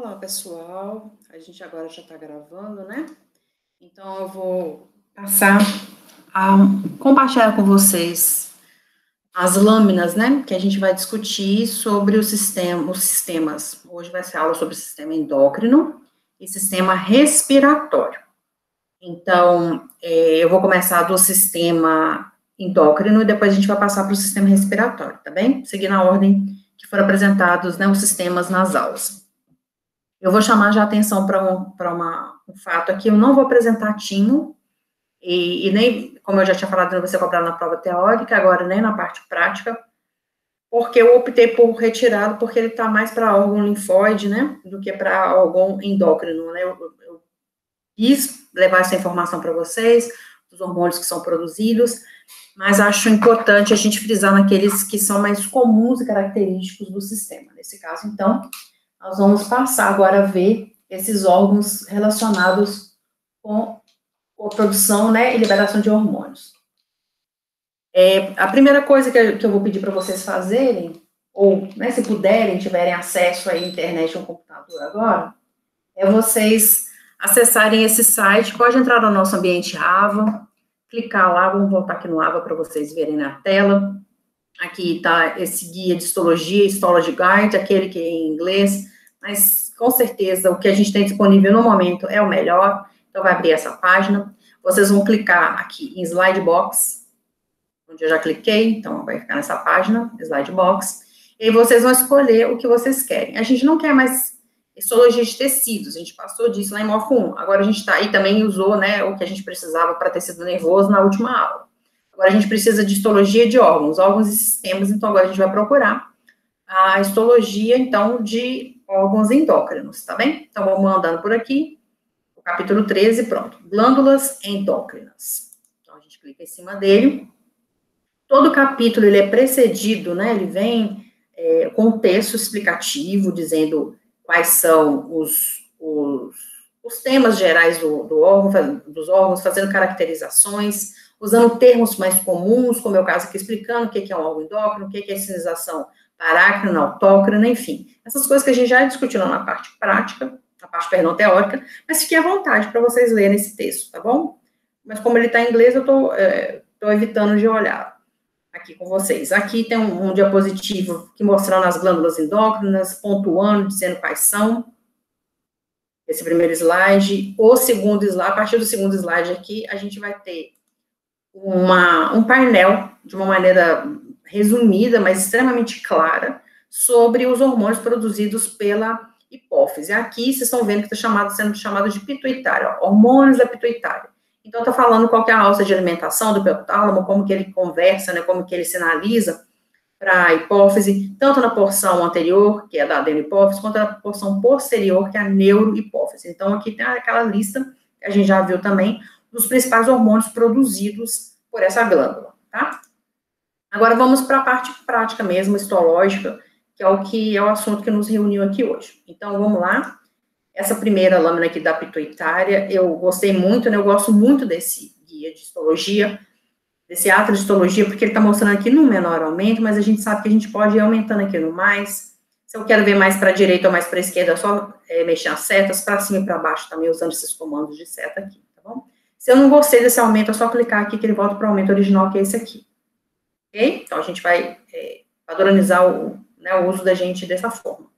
Olá, pessoal. A gente agora já está gravando, né? Então, eu vou passar a compartilhar com vocês as lâminas, né? Que a gente vai discutir sobre os sistemas. Hoje vai ser aula sobre o sistema endócrino e sistema respiratório. Então, eu vou começar do sistema endócrino e depois a gente vai passar para o sistema respiratório, tá bem? Seguir na ordem que foram apresentados, né, os sistemas nas aulas. Eu vou chamar já a atenção para um fato aqui, eu não vou apresentar timo, e nem, como eu já tinha falado, não vai ser cobrado na prova teórica, agora nem na parte prática, porque eu optei por retirá-lo, porque ele está mais para órgão linfóide, né, do que para órgão endócrino, né, eu quis levar essa informação para vocês, dos hormônios que são produzidos, mas acho importante a gente frisar naqueles que são mais comuns e característicos do sistema. Nesse caso, então, nós vamos passar agora a ver esses órgãos relacionados com a produção, né, e liberação de hormônios. A primeira coisa que eu vou pedir para vocês fazerem, ou, né, se puderem, tiverem acesso à internet ou computador agora, é vocês acessarem esse site, pode entrar no nosso ambiente AVA, clicar lá, vamos voltar aqui no AVA para vocês verem na tela. Aqui está esse guia de histologia, Histology Guide, aquele que é em inglês, mas com certeza o que a gente tem disponível no momento é o melhor, então vai abrir essa página. Vocês vão clicar aqui em Slide Box, onde eu já cliquei, então vai ficar nessa página, Slide Box, e aí vocês vão escolher o que vocês querem. A gente não quer mais histologia de tecidos, a gente passou disso lá em Morfo 1, agora a gente está aí, também usou, né, o que a gente precisava para tecido nervoso na última aula. Agora a gente precisa de histologia de órgãos e sistemas, então agora a gente vai procurar a histologia, então, de órgãos endócrinos, tá bem? Então vamos andando por aqui, o capítulo 13, pronto, glândulas endócrinas. Então a gente clica em cima dele. Todo capítulo, ele é precedido, né, ele vem com um texto explicativo, dizendo quais são os temas gerais do órgão, dos órgãos, fazendo caracterizações, usando termos mais comuns, como é o caso aqui, explicando o que é um órgão endócrino, o que é sinalização parácrina, autócrina, enfim. Essas coisas que a gente já discutiu na parte prática, na parte, perdão, teórica, mas fiquem à vontade para vocês lerem esse texto, tá bom? Mas como ele está em inglês, eu estou evitando de olhar aqui com vocês. Aqui tem um diapositivo que mostrando as glândulas endócrinas, pontuando, dizendo quais são. Esse primeiro slide. O segundo slide, a partir do segundo slide aqui, a gente vai ter um painel, de uma maneira resumida, mas extremamente clara, sobre os hormônios produzidos pela hipófise. Aqui, vocês estão vendo que está sendo chamado de pituitária, hormônios da pituitária. Então, está falando qual que é a alça de alimentação do hipotálamo, como que ele conversa, né, como que ele sinaliza para a hipófise, tanto na porção anterior, que é da adenohipófise, quanto na porção posterior, que é a neurohipófise. Então, aqui tem aquela lista, que a gente já viu também, dos principais hormônios produzidos por essa glândula, tá? Agora, vamos para a parte prática mesmo, histológica, que é o assunto que nos reuniu aqui hoje. Então, vamos lá. Essa primeira lâmina aqui da pituitária, eu gostei muito, né? Eu gosto muito desse guia de histologia, desse ato de histologia, porque ele está mostrando aqui no menor aumento, mas a gente sabe que a gente pode ir aumentando aqui no mais. Se eu quero ver mais para a direita ou mais para a esquerda, é só mexer as setas, para cima e para baixo também, usando esses comandos de seta aqui, tá bom? Se eu não gostei desse aumento, é só clicar aqui que ele volta para o aumento original, que é esse aqui. Ok? Então, a gente vai padronizar o uso da gente dessa forma.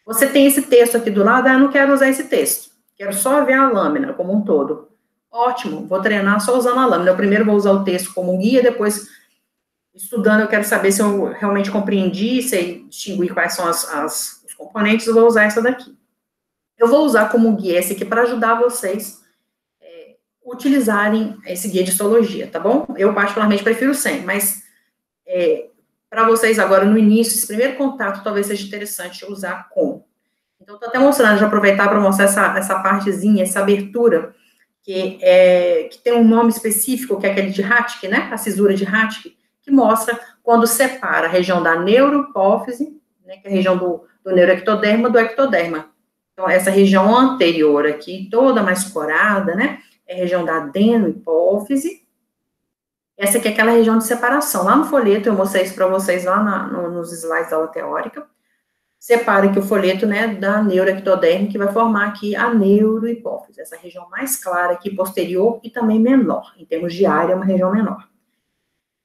Você tem esse texto aqui do lado, eu não quero usar esse texto, quero só ver a lâmina como um todo. Ótimo, vou treinar só usando a lâmina. Eu primeiro vou usar o texto como um guia, depois, estudando, eu quero saber se eu realmente compreendi, sei distinguir quais são os componentes, eu vou usar essa daqui. Eu vou usar como guia esse aqui para ajudar vocês utilizarem esse guia de histologia, tá bom? Eu particularmente prefiro sem, mas para vocês agora no início, esse primeiro contato talvez seja interessante usar com. Então, estou até mostrando, já aproveitar para mostrar essa partezinha, essa abertura, que tem um nome específico, que é aquele de Rattke, né, a cisura de Rattke, que mostra quando separa a região da neurohipófise, né, que é a região do neuroectoderma, do ectoderma. Então, essa região anterior aqui, toda mais corada, né, é a região da adenohipófise. Essa aqui é aquela região de separação. Lá no folheto, eu mostrei isso para vocês lá nos slides da aula teórica. separa aqui o folheto, né, da neuroectoderme, que vai formar aqui a neurohipófise, essa região mais clara aqui, posterior e também menor, em termos de área, é uma região menor.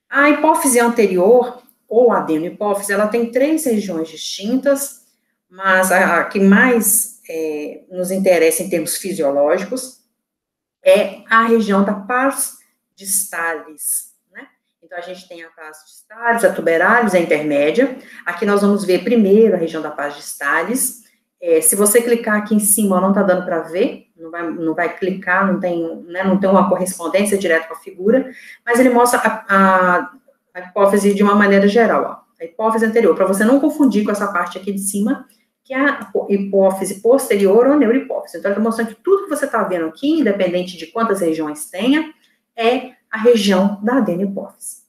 A hipófise anterior, ou adenohipófise, ela tem 3 regiões distintas, mas a que mais nos interessa em termos fisiológicos é a região da pars distalis, né? Então, a gente tem a pars distalis, a tuberalis, a intermédia. Aqui nós vamos ver primeiro a região da pars distalis. Se você clicar aqui em cima, não está dando para ver, não vai clicar, não tem uma correspondência direta com a figura, mas ele mostra a hipófise de uma maneira geral, ó. A hipófise anterior, para você não confundir com essa parte aqui de cima, que é a hipófise posterior ou neurohipófise. Então, ele está mostrando que tudo que você está vendo aqui, independente de quantas regiões tenha, é a região da adenohipófise.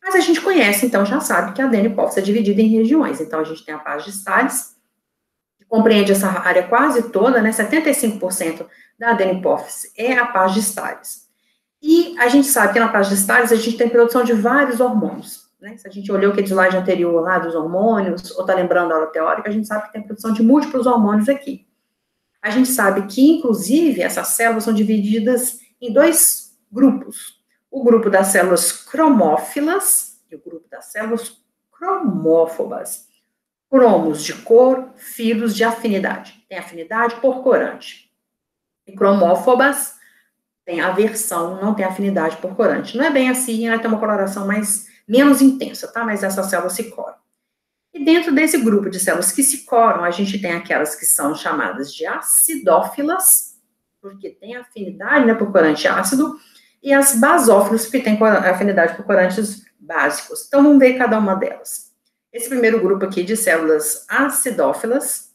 Mas a gente conhece, então, já sabe que a adenohipófise é dividida em regiões. Então, a gente tem a pars distalis, que compreende essa área quase toda, né, 75% da adenohipófise é a pars distalis. E a gente sabe que na pars distalis a gente tem produção de vários hormônios, né? Se a gente olhou aquele slide anterior lá dos hormônios, ou está lembrando a aula teórica, a gente sabe que tem produção de múltiplos hormônios aqui. A gente sabe que, inclusive, essas células são divididas em 2 grupos. O grupo das células cromófilas e o grupo das células cromófobas. Cromos de cor, filos de afinidade. Tem afinidade por corante. E cromófobas tem aversão, não tem afinidade por corante. Não é bem assim, ela tem uma coloração menos intensa, tá? Mas essas células se coram. E dentro desse grupo de células que se coram, a gente tem aquelas que são chamadas de acidófilas, porque tem afinidade, né, por corante ácido, e as basófilas, que têm afinidade por corantes básicos. Então, vamos ver cada uma delas. Esse primeiro grupo aqui de células acidófilas,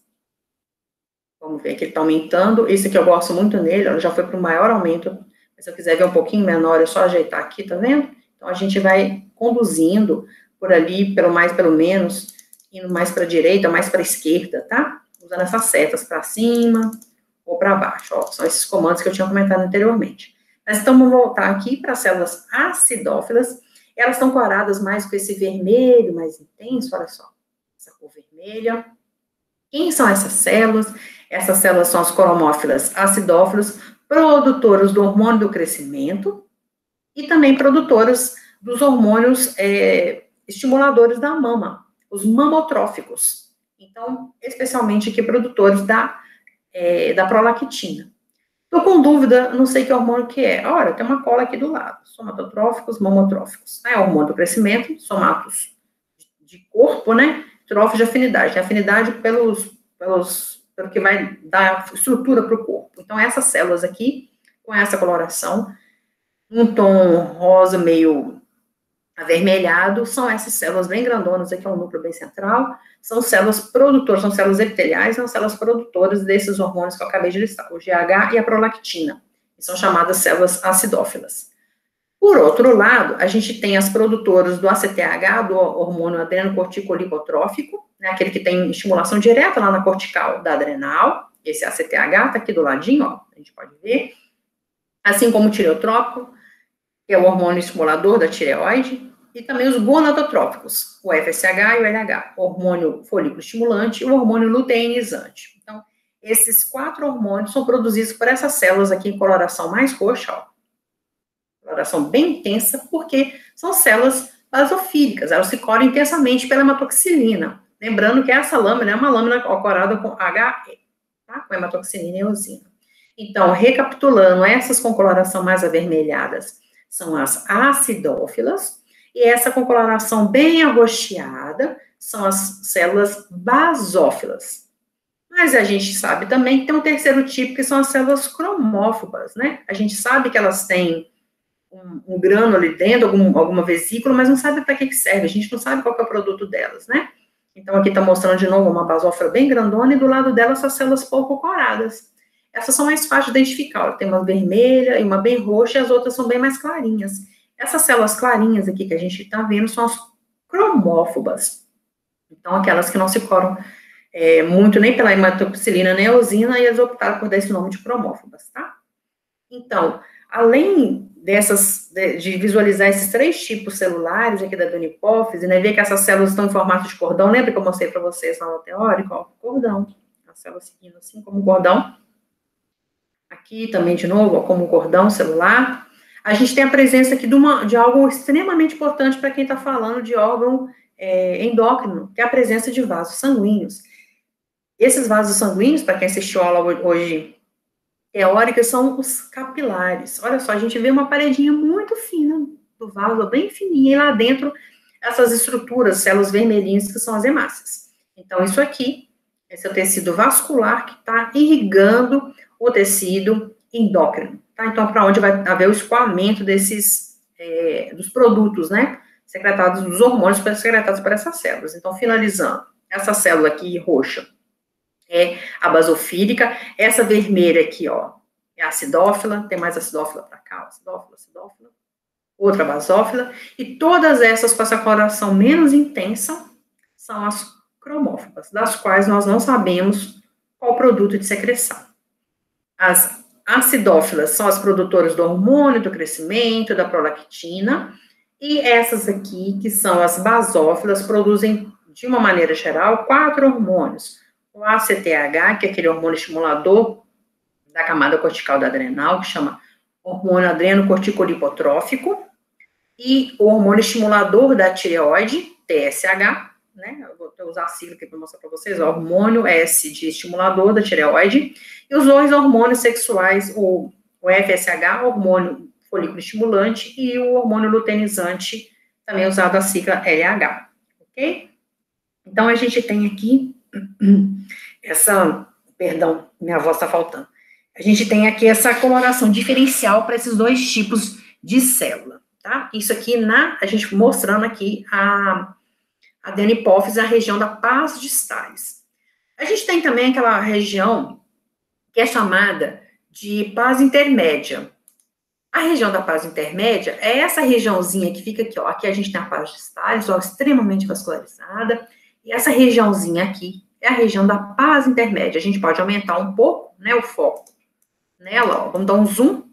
vamos ver que ele está aumentando. Esse aqui eu gosto muito nele, ó, já foi para o maior aumento. Mas se eu quiser ver um pouquinho menor, é só ajeitar aqui, tá vendo? Então, a gente vai conduzindo por ali, pelo mais, pelo menos, indo mais para a direita, mais para a esquerda, tá? Usando essas setas para cima ou para baixo, ó. São esses comandos que eu tinha comentado anteriormente. Mas então, vamos voltar aqui para as células acidófilas. Elas estão coradas mais com esse vermelho mais intenso, olha só. Essa cor vermelha. Quem são essas células? Essas células são as cromófilas acidófilas, produtoras do hormônio do crescimento e também produtoras dos hormônios estimuladores da mama, os mamotróficos. Então, especialmente aqui, produtores da prolactina. Estou com dúvida, não sei que hormônio que é. Olha, tem uma cola aqui do lado. Somatotróficos, mamotróficos. É hormônio do crescimento, somatos de corpo, né? Tróficos de afinidade. Tem afinidade pelo que vai dar estrutura para o corpo. Então, essas células aqui, com essa coloração, um tom rosa meio avermelhado, são essas células bem grandonas, aqui é um núcleo bem central, são células produtoras, são células epiteliais, são células produtoras desses hormônios que eu acabei de listar, o GH e a prolactina, que são chamadas células acidófilas. Por outro lado, a gente tem as produtoras do ACTH, do hormônio adrenocorticolicotrófico, né, aquele que tem estimulação direta lá na cortical da adrenal, esse ACTH está aqui do ladinho, ó, a gente pode ver, assim como o tireotrópico, que é o hormônio estimulador da tireoide, e também os gonadotróficos, o FSH e o LH, o hormônio folículo estimulante e o hormônio luteinizante. Então, esses 4 hormônios são produzidos por essas células aqui em coloração mais roxa, ó. Coloração bem intensa, porque são células basofílicas, elas se coram intensamente pela hematoxilina. Lembrando que essa lâmina é uma lâmina corada com HE, tá? Com hematoxilina e eosina. Então, recapitulando, essas com coloração mais avermelhadas são as acidófilas, e essa com coloração bem arroxeada são as células basófilas. Mas a gente sabe também que tem um terceiro tipo, que são as células cromófobas, né? A gente sabe que elas têm um grânulo ali dentro, alguma vesícula, mas não sabe para que serve, a gente não sabe qual que é o produto delas, né? Então, aqui está mostrando de novo uma basófila bem grandona, e do lado dela essas células pouco coradas. Essas são mais fáceis de identificar, tem uma vermelha e uma bem roxa, e as outras são bem mais clarinhas. Essas células clarinhas aqui que a gente está vendo são as cromófobas. Então, aquelas que não se coram muito nem pela hematoxilina nem eosina, e eles optaram por dar esse nome de cromófobas, tá? Então, além de visualizar esses 3 tipos celulares aqui da hipófise, né, ver que essas células estão em formato de cordão, lembra que eu mostrei para vocês na aula teórica, ó, cordão, a célula seguindo assim como um cordão, aqui também de novo, ó, como um cordão celular. A gente tem a presença aqui de algo extremamente importante para quem está falando de órgão endócrino, que é a presença de vasos sanguíneos. Esses vasos sanguíneos, para quem assistiu a aula hoje teórica, são os capilares. Olha só, a gente vê uma paredinha muito fina do vaso, bem fininha, e lá dentro, essas estruturas, células vermelhinhas, que são as hemácias. Então, isso aqui, esse é o tecido vascular que está irrigando o tecido endócrino, tá? Então, para onde vai haver o escoamento dos produtos, né, secretados, dos hormônios secretados por essas células. Então, finalizando, essa célula aqui roxa é a basofílica, essa vermelha aqui, ó, é a acidófila, tem mais acidófila para cá, acidófila, outra basófila, e todas essas com essa coloração menos intensa são as cromófobas, das quais nós não sabemos qual produto de secreção. As acidófilas são as produtoras do hormônio do crescimento, da prolactina, e essas aqui, que são as basófilas, produzem, de uma maneira geral, 4 hormônios. O ACTH, que é aquele hormônio estimulador da camada cortical da adrenal, que chama hormônio adrenocorticolipotrófico, e o hormônio estimulador da tireoide, TSH, né? Eu vou usar a sigla aqui para mostrar para vocês, o hormônio S de estimulador da tireoide, e os 2 hormônios sexuais, o FSH, hormônio folículo estimulante, e o hormônio luteinizante, também usado a sigla LH, ok? Então, a gente tem aqui perdão, minha voz está faltando. A gente tem aqui essa coloração diferencial para esses 2 tipos de célula, tá? Isso aqui a gente mostrando aqui a adenopófise, a região da paz distalis. A gente tem também aquela região que é chamada de paz intermédia. A região da paz intermédia é essa regiãozinha que fica aqui, ó. Aqui a gente tem a paz distalis, ó, extremamente vascularizada. E essa regiãozinha aqui é a região da paz intermédia. A gente pode aumentar um pouco, né, o foco nela, ó. Vamos dar um zoom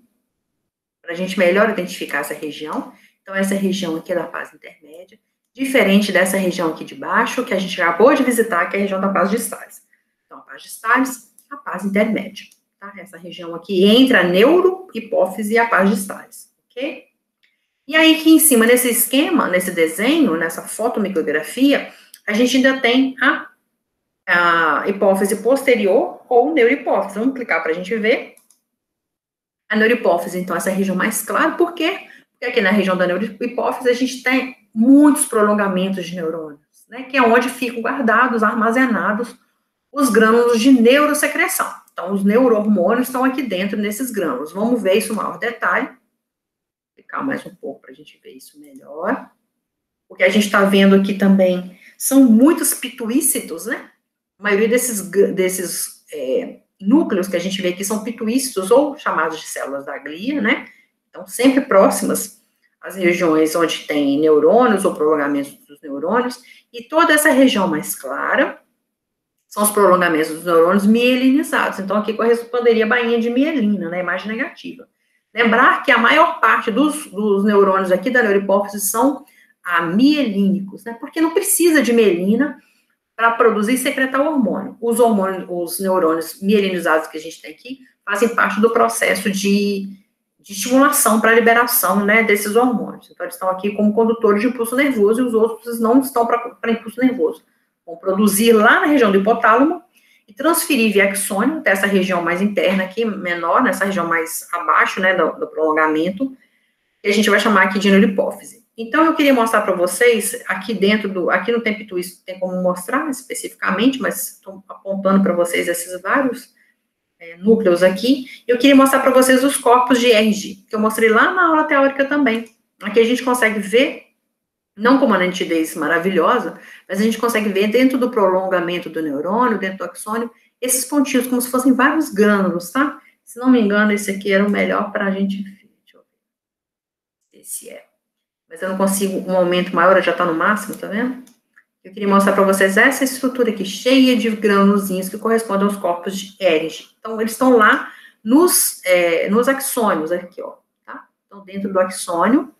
para a gente melhor identificar essa região. Então, essa região aqui é da paz intermédia, diferente dessa região aqui de baixo, que a gente acabou de visitar, que é a região da paz distalis. Então, a paz distalis, a paz intermédia, tá? Essa região aqui entre a neurohipófise e a paz distalis, ok? E aí, aqui em cima, nesse esquema, nesse desenho, nessa fotomicrografia, a gente ainda tem a hipófise posterior ou neurohipófise. Vamos clicar para a gente ver. A neurohipófise, então, essa região mais clara. Por quê? Porque aqui na região da neurohipófise a gente tem muitos prolongamentos de neurônios, né? Que é onde ficam guardados, armazenados os grânulos de neurosecreção. Então, os neurohormônios estão aqui dentro nesses grânulos. Vamos ver isso em maior detalhe. Vou clicar mais um pouco para a gente ver isso melhor. O que a gente está vendo aqui também são muitos pituícitos, né? A maioria desses núcleos que a gente vê aqui são pituícitos ou chamados de células da glia, né? Então, sempre próximas às regiões onde tem neurônios ou prolongamentos dos neurônios. E toda essa região mais clara são os prolongamentos dos neurônios mielinizados. Então, aqui corresponderia a bainha de mielina, na imagem negativa. Lembrar que a maior parte dos neurônios aqui da neurohipófise são amielínicos, né? Porque não precisa de mielina para produzir e secretar o hormônio. Os neurônios mielinizados que a gente tem aqui fazem parte do processo de estimulação para a liberação, né, desses hormônios. Então, eles estão aqui como condutores de impulso nervoso e os outros não estão para impulso nervoso. Vão produzir lá na região do hipotálamo e transferir via axônio, dessa região mais interna aqui, menor, nessa região mais abaixo, né, do prolongamento, que a gente vai chamar aqui de neurohipófise. Então, eu queria mostrar para vocês, aqui dentro aqui no tempo isso tem como mostrar especificamente, mas estou apontando para vocês esses vários núcleos aqui. Eu queria mostrar para vocês os corpos de RG, que eu mostrei lá na aula teórica também. Aqui a gente consegue ver, não com uma nitidez maravilhosa, mas a gente consegue ver dentro do prolongamento do neurônio, dentro do axônio, esses pontinhos, como se fossem vários grânulos, tá? Se não me engano, esse aqui era o melhor para a gente ver. Deixa eu ver. Esse é. Mas eu não consigo um aumento maior, já está no máximo, tá vendo? Eu queria mostrar para vocês essa estrutura aqui, cheia de grânulozinhos que correspondem aos corpos de Erg. Então, eles estão lá nos axônios, aqui, ó, tá? estão dentro do axônio,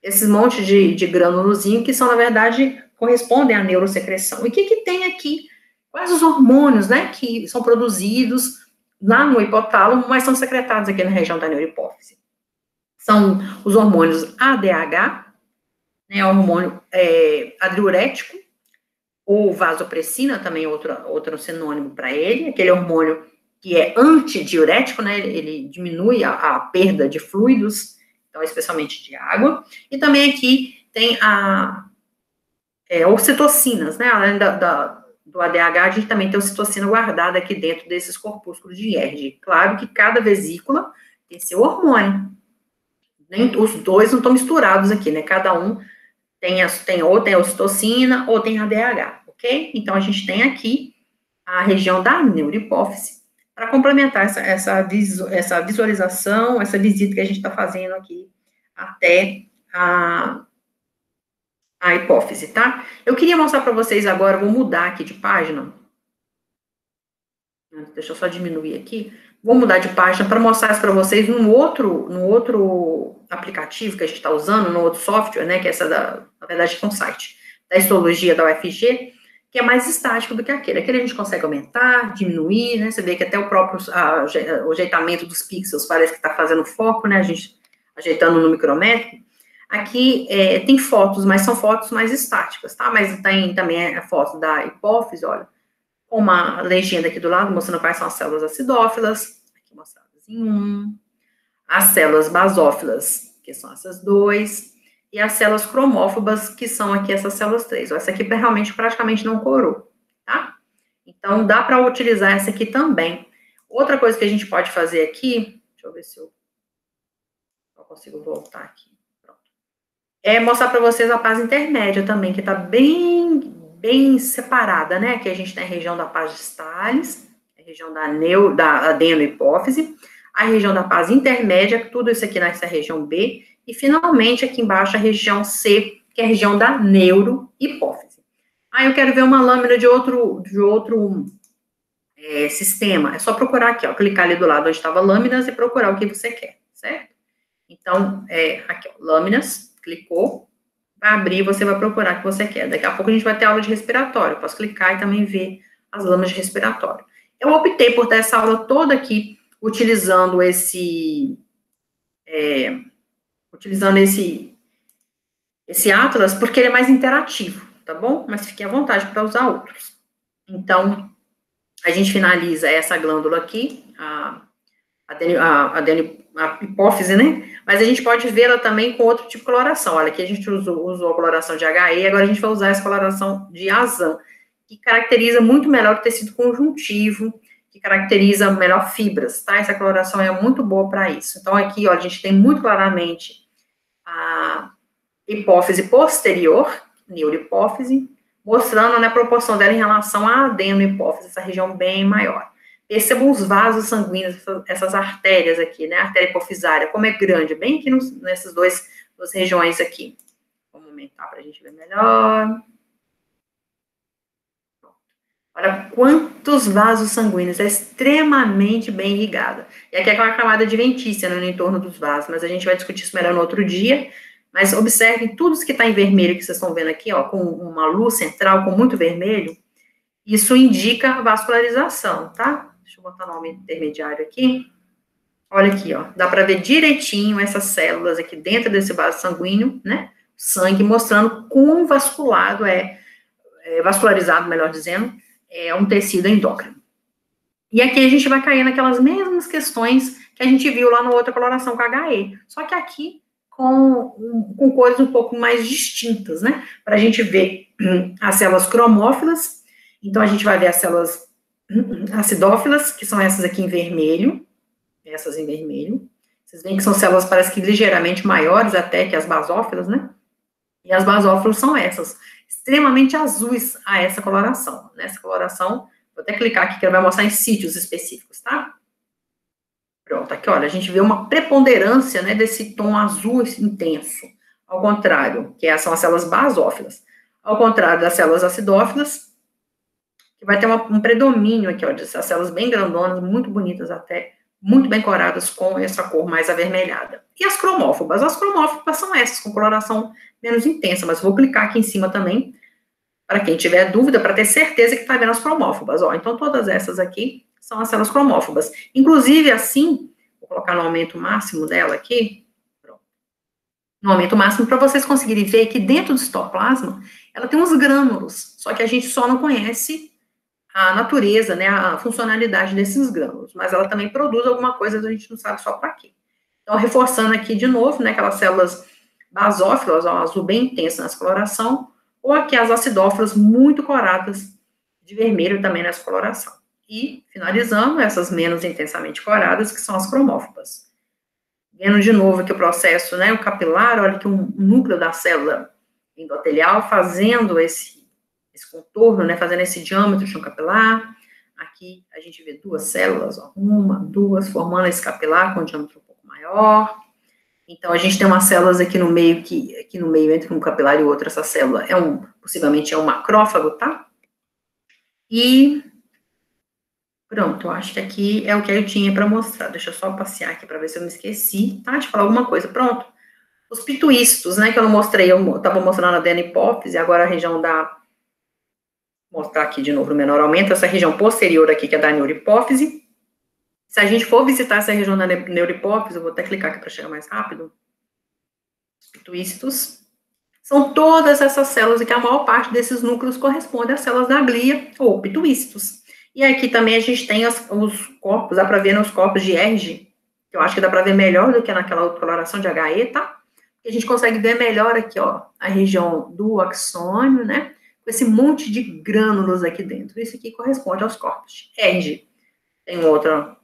esses montes de grânulozinho que são, na verdade, correspondem à neurosecreção. E o que tem aqui? Quais os hormônios, né, que são produzidos lá no hipotálamo, mas são secretados aqui na região da neurohipófise? São os hormônios ADH, né, o hormônio adriurético, ou vasopressina, também outro sinônimo para ele, aquele hormônio que é antidiurético, né, ele diminui a perda de fluidos, então, especialmente de água, e também aqui tem a ocitocinas, né, além do ADH, a gente também tem ocitocina guardada aqui dentro desses corpúsculos de Erdg. Claro que cada vesícula tem seu hormônio, nem os dois não estão misturados aqui, né, cada um ou tem ocitocina ou tem ADH, ok? Então, a gente tem aqui a região da neurohipófise para complementar essa visualização, essa visita que a gente está fazendo aqui até a hipófise, tá? Eu queria mostrar para vocês agora, vou mudar aqui de página. Deixa eu só diminuir aqui. Vou mudar de página para mostrar isso para vocês no outro aplicativo que a gente está usando, no outro software, né, que é na verdade, é um site da histologia da UFG, que é mais estático do que aquele. Aquele a gente consegue aumentar, diminuir, né, você vê que até o próprio o ajeitamento dos pixels parece que está fazendo foco, né, a gente ajeitando no micrométrico. Aqui tem fotos, mas são fotos mais estáticas, tá? Mas tem também a foto da hipófise, olha, com uma legenda aqui do lado, mostrando quais são as células acidófilas, aqui mostradas em 1, as células basófilas, que são essas 2, e as células cromófobas, que são aqui essas células 3. Essa aqui realmente praticamente não corou, tá? Então, dá para utilizar essa aqui também. Outra coisa que a gente pode fazer aqui, deixa eu ver se eu consigo voltar aqui, pronto, é mostrar para vocês a paz intermédia também, que está bem separada, né? Aqui a gente tem a região da paz distalis, a região da adenohipófise, a região da paz intermédia, tudo isso aqui nessa região B, e finalmente aqui embaixo a região C, que é a região da neurohipófise. Aí eu quero ver uma lâmina de outro sistema, é só procurar aqui, ó, clicar ali do lado onde estava lâminas e procurar o que você quer, certo? Então, aqui, ó, lâminas, clicou, vai abrir, você vai procurar o que você quer. Daqui a pouco a gente vai ter aula de respiratório, posso clicar e também ver as lâminas de respiratório. Eu optei por ter essa aula toda aqui, utilizando esse Atlas, porque ele é mais interativo, tá bom? Mas fiquem à vontade para usar outros. Então, a gente finaliza essa glândula aqui, a hipófise, né? Mas a gente pode vê-la também com outro tipo de coloração. Olha, aqui a gente usou a coloração de HE, agora a gente vai usar essa coloração de ASAN, que caracteriza muito melhor o tecido conjuntivo, que caracteriza melhor fibras, tá? Essa coloração é muito boa para isso. Então, aqui, ó, a gente tem muito claramente a hipófise posterior, neurohipófise, mostrando, né, a proporção dela em relação à adenohipófise, essa região bem maior. Percebam os vasos sanguíneos, essas artérias aqui, né, a artéria hipofisária, como é grande, bem aqui nessas duas regiões aqui. Vamos aumentar para a gente ver melhor. Olha quantos vasos sanguíneos, é extremamente bem irrigada. E aqui é aquela camada adventícia, né, no entorno dos vasos, mas a gente vai discutir isso melhor no outro dia. Mas observem tudo isso que está em vermelho, que vocês estão vendo aqui, ó, com uma luz central, com muito vermelho, isso indica vascularização, tá? Deixa eu botar o nome intermediário aqui. Olha aqui, ó, dá para ver direitinho essas células aqui dentro desse vaso sanguíneo, né? Sangue mostrando quão vasculado vascularizado, melhor dizendo, é um tecido endócrino. E aqui a gente vai cair naquelas mesmas questões que a gente viu lá na outra coloração com HE, só que aqui com cores um pouco mais distintas, né? Para a gente ver as células cromófilas, então a gente vai ver as células acidófilas, que são essas aqui em vermelho, essas em vermelho. Vocês veem que são células, parece que ligeiramente maiores até que as basófilas, né? E as basófilas são essas, extremamente azuis a essa coloração. Nessa coloração, vou até clicar aqui que ela vai mostrar em sítios específicos, tá? Pronto, aqui, olha, a gente vê uma preponderância, né, desse tom azul intenso, ao contrário, que são as células basófilas. Ao contrário das células acidófilas, que vai ter um predomínio aqui, ó, dessas células bem grandonas, muito bonitas até, muito bem coradas com essa cor mais avermelhada. E as cromófobas? As cromófobas são essas, com coloração menos intensa, mas vou clicar aqui em cima também, para quem tiver dúvida, para ter certeza que está vendo as cromófobas. Ó, então, todas essas aqui são as células cromófobas. Inclusive, assim, vou colocar no aumento máximo dela aqui, pronto. No aumento máximo, para vocês conseguirem ver que dentro do citoplasma, ela tem uns grânulos, só que a gente só não conhece a natureza, né, a funcionalidade desses grânulos, mas ela também produz alguma coisa, a gente não sabe só para quê. Então, reforçando aqui de novo, né, aquelas células basófilas, ó, azul bem intenso nessa coloração, ou aqui as acidófilas muito coradas de vermelho também nessa coloração. E, finalizando, essas menos intensamente coradas, que são as cromófobas. Vendo de novo aqui o processo, né, o capilar, olha aqui um núcleo da célula endotelial fazendo esse contorno, né, fazendo esse diâmetro de um capilar. Aqui a gente vê duas células, ó, uma, duas, formando esse capilar com um diâmetro um pouco maior. Então, a gente tem umas células aqui no meio, aqui no meio, entre um capilar e outro, essa célula possivelmente é um macrófago, tá? E, pronto, eu acho que aqui é o que eu tinha para mostrar. Deixa eu só passear aqui para ver se eu me esqueci, tá? De falar alguma coisa. Pronto. Os pituícitos, né, que eu não mostrei, eu estava mostrando a da hipófise, agora a região da... Mostrar aqui de novo o menor aumento, essa região posterior aqui, que é da neurohipófise. Se a gente for visitar essa região da neurohipófise, eu vou até clicar aqui para chegar mais rápido. Os pituícitos são todas essas células e que a maior parte desses núcleos corresponde às células da glia ou pituícitos. E aqui também a gente tem os corpos, dá para ver nos corpos de Erge, que eu acho que dá para ver melhor do que naquela outra coloração de HE, tá? A gente consegue ver melhor aqui, ó, a região do axônio, né? Com esse monte de grânulos aqui dentro. Isso aqui corresponde aos corpos de Erge. Tem outra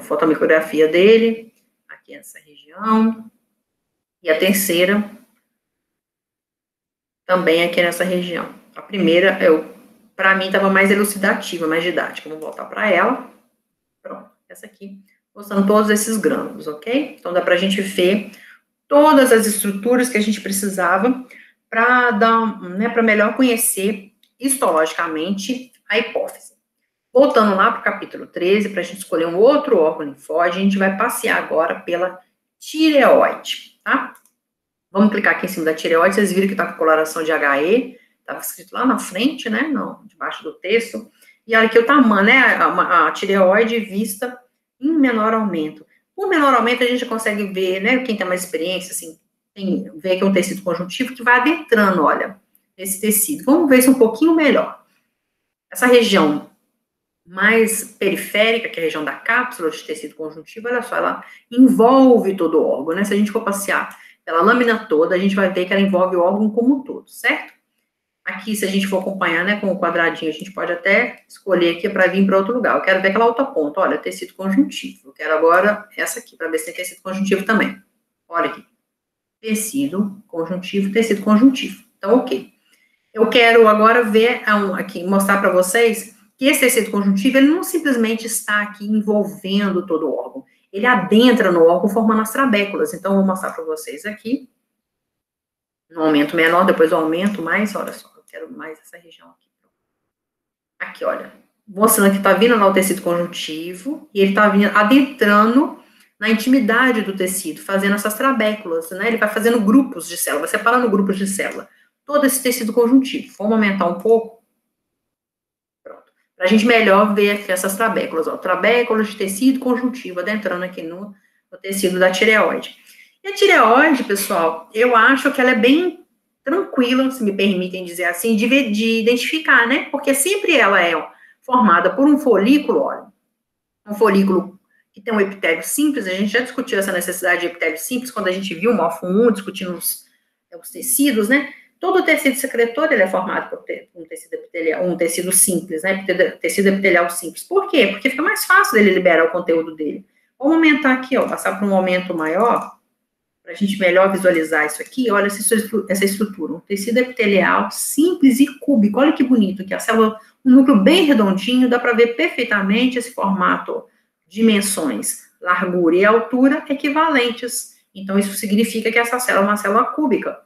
fotomicrografia dele, aqui nessa região. E a terceira, também aqui nessa região. A primeira, para mim, estava mais elucidativa, mais didática. Vamos voltar para ela. Pronto, essa aqui, mostrando todos esses grânulos, ok? Então, dá para a gente ver todas as estruturas que a gente precisava para dar, né, para melhor conhecer histologicamente a hipófise. Voltando lá para o capítulo 13, para a gente escolher um outro órgão linfóide, a gente vai passear agora pela tireoide, tá? Vamos clicar aqui em cima da tireoide, vocês viram que está com coloração de HE, estava escrito lá na frente, né, não, debaixo do texto, e olha aqui o tamanho, né, a tireoide vista em menor aumento. Com menor aumento a gente consegue ver, né, quem tem mais experiência, assim, vê que é um tecido conjuntivo que vai adentrando, olha, esse tecido. Vamos ver isso um pouquinho melhor. Essa região mais periférica, que é a região da cápsula de tecido conjuntivo, olha só, ela envolve todo o órgão, né, se a gente for passear pela lâmina toda, a gente vai ver que ela envolve o órgão como um todo, certo? Aqui, se a gente for acompanhar, né, com o quadradinho, a gente pode até escolher aqui para vir para outro lugar. Eu quero ver aquela outra ponta, olha, tecido conjuntivo. Eu quero agora essa aqui, para ver se tem tecido conjuntivo também. Olha aqui. Tecido conjuntivo. Então, ok. Eu quero agora ver aqui, mostrar para vocês que esse tecido conjuntivo, ele não simplesmente está aqui envolvendo todo o órgão. Ele adentra no órgão formando as trabéculas. Então, eu vou mostrar para vocês aqui. No aumento menor, depois eu aumento mais, olha só, eu quero mais essa região aqui. Aqui, olha, mostrando que tá vindo lá o tecido conjuntivo, e ele tá vindo, adentrando na intimidade do tecido, fazendo essas trabéculas, né, ele vai fazendo grupos de célula, vai separando grupos de célula, todo esse tecido conjuntivo. Vamos aumentar um pouco? Pronto. Pra gente melhor ver aqui essas trabéculas, ó, trabéculas de tecido conjuntivo, adentrando aqui no tecido da tireoide. E a tireoide, pessoal, eu acho que ela é bem tranquila, se me permitem dizer assim, de identificar, né? Porque sempre ela é formada por um folículo, olha, um folículo que tem um epitélio simples. A gente já discutiu essa necessidade de epitélio simples quando a gente viu o morfo 1 discutindo os tecidos, né? Todo o tecido secretor, ele é formado por um tecido epitelial, um tecido simples, né? Tecido epitelial simples. Por quê? Porque fica mais fácil dele liberar o conteúdo dele. Vamos aumentar aqui, ó, passar para um aumento maior, para a gente melhor visualizar isso aqui. Olha essa estrutura, um tecido epitelial simples e cúbico. Olha que bonito, que a célula, um núcleo bem redondinho, dá para ver perfeitamente esse formato, dimensões, largura e altura equivalentes. Então, isso significa que essa célula é uma célula cúbica.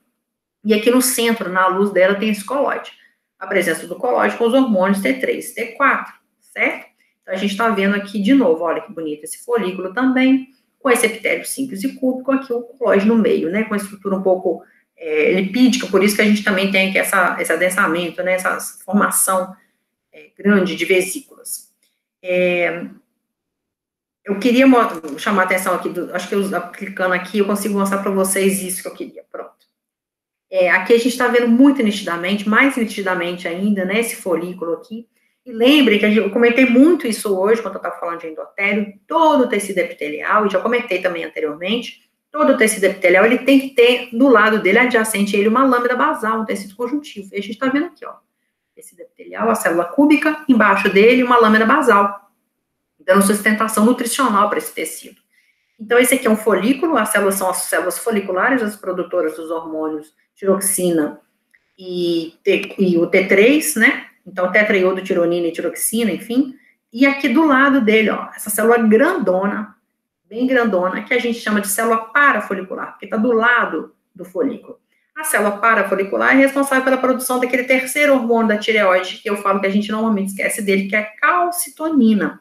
E aqui no centro, na luz dela, tem esse colóide. A presença do colóide com os hormônios T3 e T4, certo? Então, a gente está vendo aqui de novo, olha que bonito esse folículo também, com esse epitélio simples e cúbico, aqui o colóide no meio, né, com a estrutura um pouco lipídica, por isso que a gente também tem aqui esse adensamento, né, essa formação grande de vesículas. Eu queria chamar a atenção aqui, acho que clicando aqui eu consigo mostrar para vocês isso que eu queria, pronto. Aqui a gente está vendo muito nitidamente, mais nitidamente ainda, né, esse folículo aqui. E lembre que eu comentei muito isso hoje, quando eu estava falando de endotélio, todo o tecido epitelial, e já comentei também anteriormente, todo o tecido epitelial, ele tem que ter do lado dele, adjacente a ele, uma lâmina basal, um tecido conjuntivo. E a gente está vendo aqui, ó, tecido epitelial, a célula cúbica, embaixo dele, uma lâmina basal, dando sustentação nutricional para esse tecido. Então, esse aqui é um folículo, as células são as células foliculares, as produtoras dos hormônios tiroxina e o T3, né? Então, tetraiodotironina e tiroxina, enfim. E aqui do lado dele, ó, essa célula grandona, bem grandona, que a gente chama de célula parafolicular, porque está do lado do folículo. A célula parafolicular é responsável pela produção daquele terceiro hormônio da tireoide, que eu falo que a gente normalmente esquece dele, que é a calcitonina.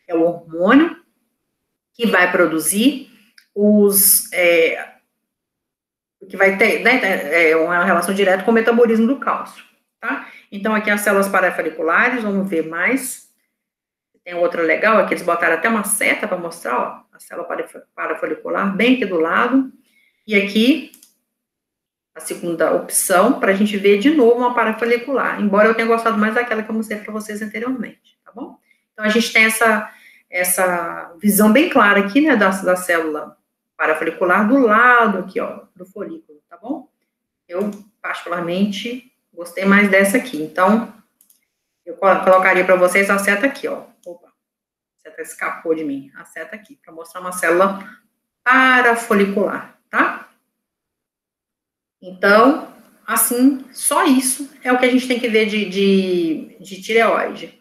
É o hormônio que vai produzir que vai ter, né, uma relação direta com o metabolismo do cálcio, tá? Então, aqui as células parafoliculares, vamos ver mais. Tem outra legal, aqui eles botaram até uma seta para mostrar, ó, a célula parafolicular, bem aqui do lado. E aqui, a segunda opção, para a gente ver de novo uma parafolicular, embora eu tenha gostado mais daquela que eu mostrei para vocês anteriormente, tá bom? Então, a gente tem essa visão bem clara aqui, né, da célula parafolicular do lado aqui, ó, do folículo, tá bom? Eu, particularmente, gostei mais dessa aqui. Então, eu colocaria para vocês a seta aqui, ó. Opa, a seta escapou de mim. A seta aqui, para mostrar uma célula parafolicular, tá? Então, assim, só isso é o que a gente tem que ver de tireoide.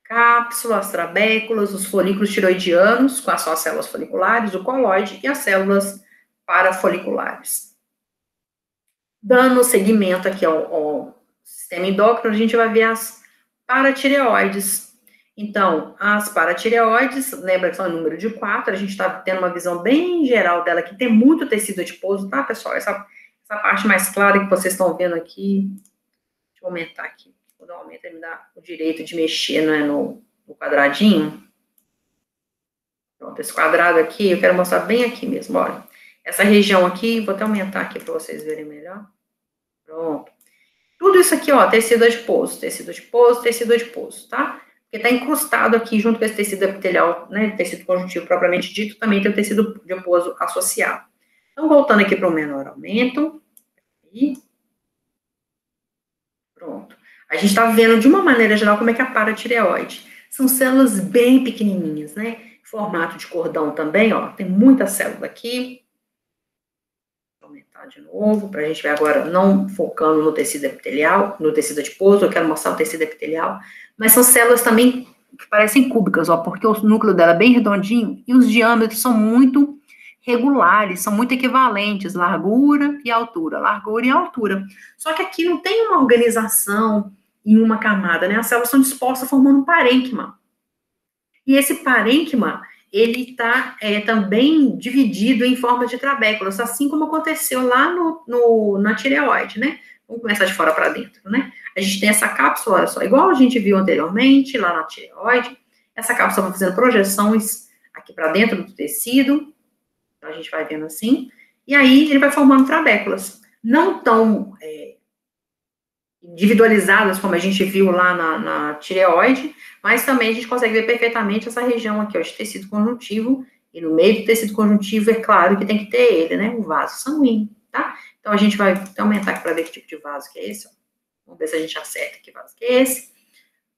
Cápsulas, trabéculas, os folículos tiroidianos, com as suas células foliculares, o colóide e as células parafoliculares. Dando seguimento aqui ao sistema endócrino, a gente vai ver as paratireoides. Então, as paratireoides, lembra que são o número de 4, a gente está tendo uma visão bem geral dela, que tem muito tecido adiposo, tá, pessoal? Essa parte mais clara que vocês estão vendo aqui, deixa eu aumentar aqui. Quando eu aumento, ele me dá o direito de mexer, né, no quadradinho. Pronto, esse quadrado aqui, eu quero mostrar bem aqui mesmo, olha. Essa região aqui, vou até aumentar aqui para vocês verem melhor. Pronto. Tudo isso aqui, ó, tecido adiposo, tecido adiposo, tecido adiposo, tá? Porque tá incrustado aqui junto com esse tecido epitelial, né, tecido conjuntivo propriamente dito, também tem o tecido adiposo associado. Então, voltando aqui para o menor aumento. E pronto. A gente está vendo, de uma maneira geral, como é que é a paratireoide. São células bem pequenininhas, né? Formato de cordão também, ó. Tem muita célula aqui. Vou aumentar de novo, para a gente ver agora, não focando no tecido epitelial, no tecido adiposo, eu quero mostrar o tecido epitelial. Mas são células também que parecem cúbicas, ó, porque o núcleo dela é bem redondinho e os diâmetros são muito regulares, são muito equivalentes, largura e altura. Só que aqui não tem uma organização em uma camada, né? As células são dispostas formando um parênquima. E esse parênquima, ele está também dividido em forma de trabéculas, assim como aconteceu lá na tireoide, né? Vamos começar de fora para dentro, né? A gente tem essa cápsula, olha só, igual a gente viu anteriormente, lá na tireoide. Essa cápsula vai fazendo projeções aqui para dentro do tecido. Então, a gente vai vendo assim. E aí, ele vai formando trabéculas. Não tão individualizadas, como a gente viu lá na tireoide, mas também a gente consegue ver perfeitamente essa região aqui, ó, de tecido conjuntivo, e no meio do tecido conjuntivo, é claro que tem que ter ele, né, o vaso sanguíneo, tá? Então, a gente vai aumentar aqui para ver que tipo de vaso que é esse, ó. Vamos ver se a gente acerta que vaso que é esse.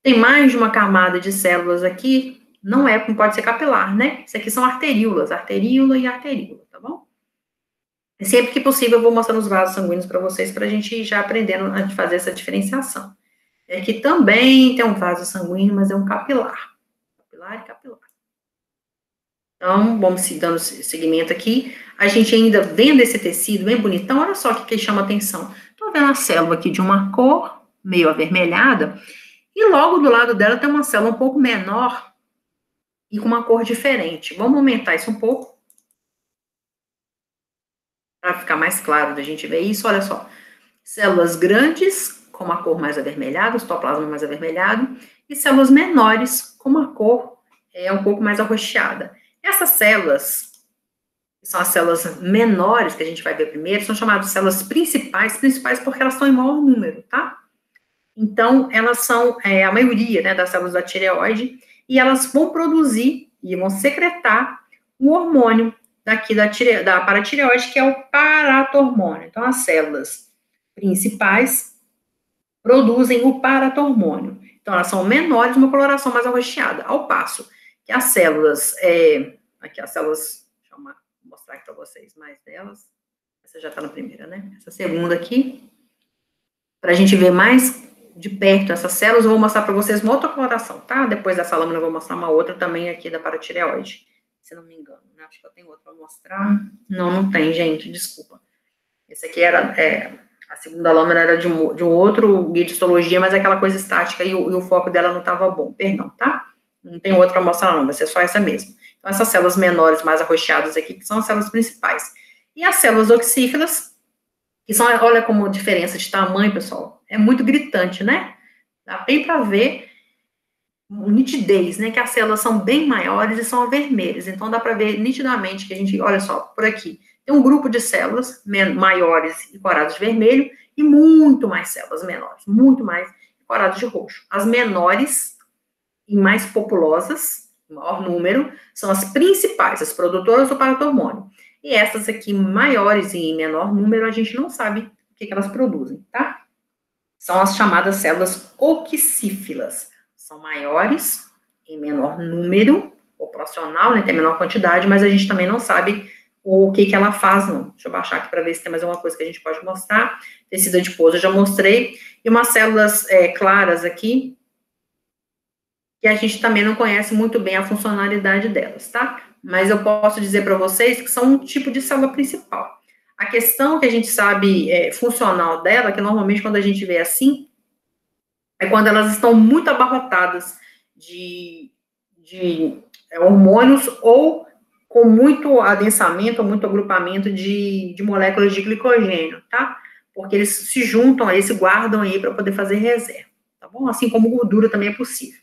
Tem mais de uma camada de células aqui, não pode ser capilar, né? Isso aqui são arteríolas, arteríola e arteríola, tá bom? Sempre que possível, eu vou mostrando os vasos sanguíneos para vocês, para a gente ir já aprendendo a fazer essa diferenciação. Aqui também tem um vaso sanguíneo, mas é um capilar. Capilar e capilar. Então, vamos dando seguimento aqui. A gente ainda vendo esse tecido bem bonitão, olha só o que chama atenção. Estou vendo a célula aqui de uma cor meio avermelhada, e logo do lado dela tem uma célula um pouco menor, e com uma cor diferente. Vamos aumentar isso um pouco, para ficar mais claro da gente ver isso. Olha só, células grandes, com uma cor mais avermelhada, o citoplasma mais avermelhado, e células menores, com uma cor um pouco mais arroxeada. Essas células, que são as células menores, que a gente vai ver primeiro, são chamadas de células principais porque elas estão em maior número, tá? Então, elas são a maioria, né, das células da tireoide, e elas vão produzir e vão secretar um hormônio daqui da paratireoide, que é o paratormônio. Então, as células principais produzem o paratormônio. Então, elas são menores, uma coloração mais arroxeada, ao passo que as células, aqui as células, deixa eu mostrar aqui para vocês mais delas, essa já está na primeira, né? Essa segunda aqui, para a gente ver mais de perto essas células, eu vou mostrar para vocês uma outra coloração, tá? Depois dessa lâmina eu vou mostrar uma outra também aqui da paratireoide, se não me engano, né? Acho que eu tenho outra para mostrar. Não tem, gente, desculpa. Esse aqui era, a segunda lâmina era de um outro guia de histologia, mas é aquela coisa estática e o foco dela não estava bom, perdão, tá? Não tem outra para mostrar não, vai ser só essa mesmo. Então, essas células menores, mais arroxeadas aqui, que são as células principais. E as células oxífilas, que são, olha como a diferença de tamanho, pessoal, é muito gritante, né? Dá bem para ver nitidez, né? Que as células são bem maiores e são vermelhas. Então, dá para ver nitidamente que a gente, olha só, por aqui, tem um grupo de células maiores e coradas de vermelho e muito mais células menores, muito mais coradas de roxo. As menores e mais populosas, maior número, são as principais, as produtoras do paratormônio. E essas aqui, maiores e em menor número, a gente não sabe o que elas produzem, tá? São as chamadas células oxífilas. São maiores, em menor número, proporcional, né, tem menor quantidade, mas a gente também não sabe o que ela faz, não. Deixa eu baixar aqui para ver se tem mais alguma coisa que a gente pode mostrar. Tecido adiposo eu já mostrei. E umas células claras aqui, que a gente também não conhece muito bem a funcionalidade delas, tá? Mas eu posso dizer para vocês que são um tipo de célula principal. A questão que a gente sabe funcional dela, que normalmente quando a gente vê assim, é quando elas estão muito abarrotadas de hormônios ou com muito adensamento, muito agrupamento de moléculas de glicogênio, tá? Porque eles se juntam aí, se guardam aí para poder fazer reserva, tá bom? Assim como gordura também é possível.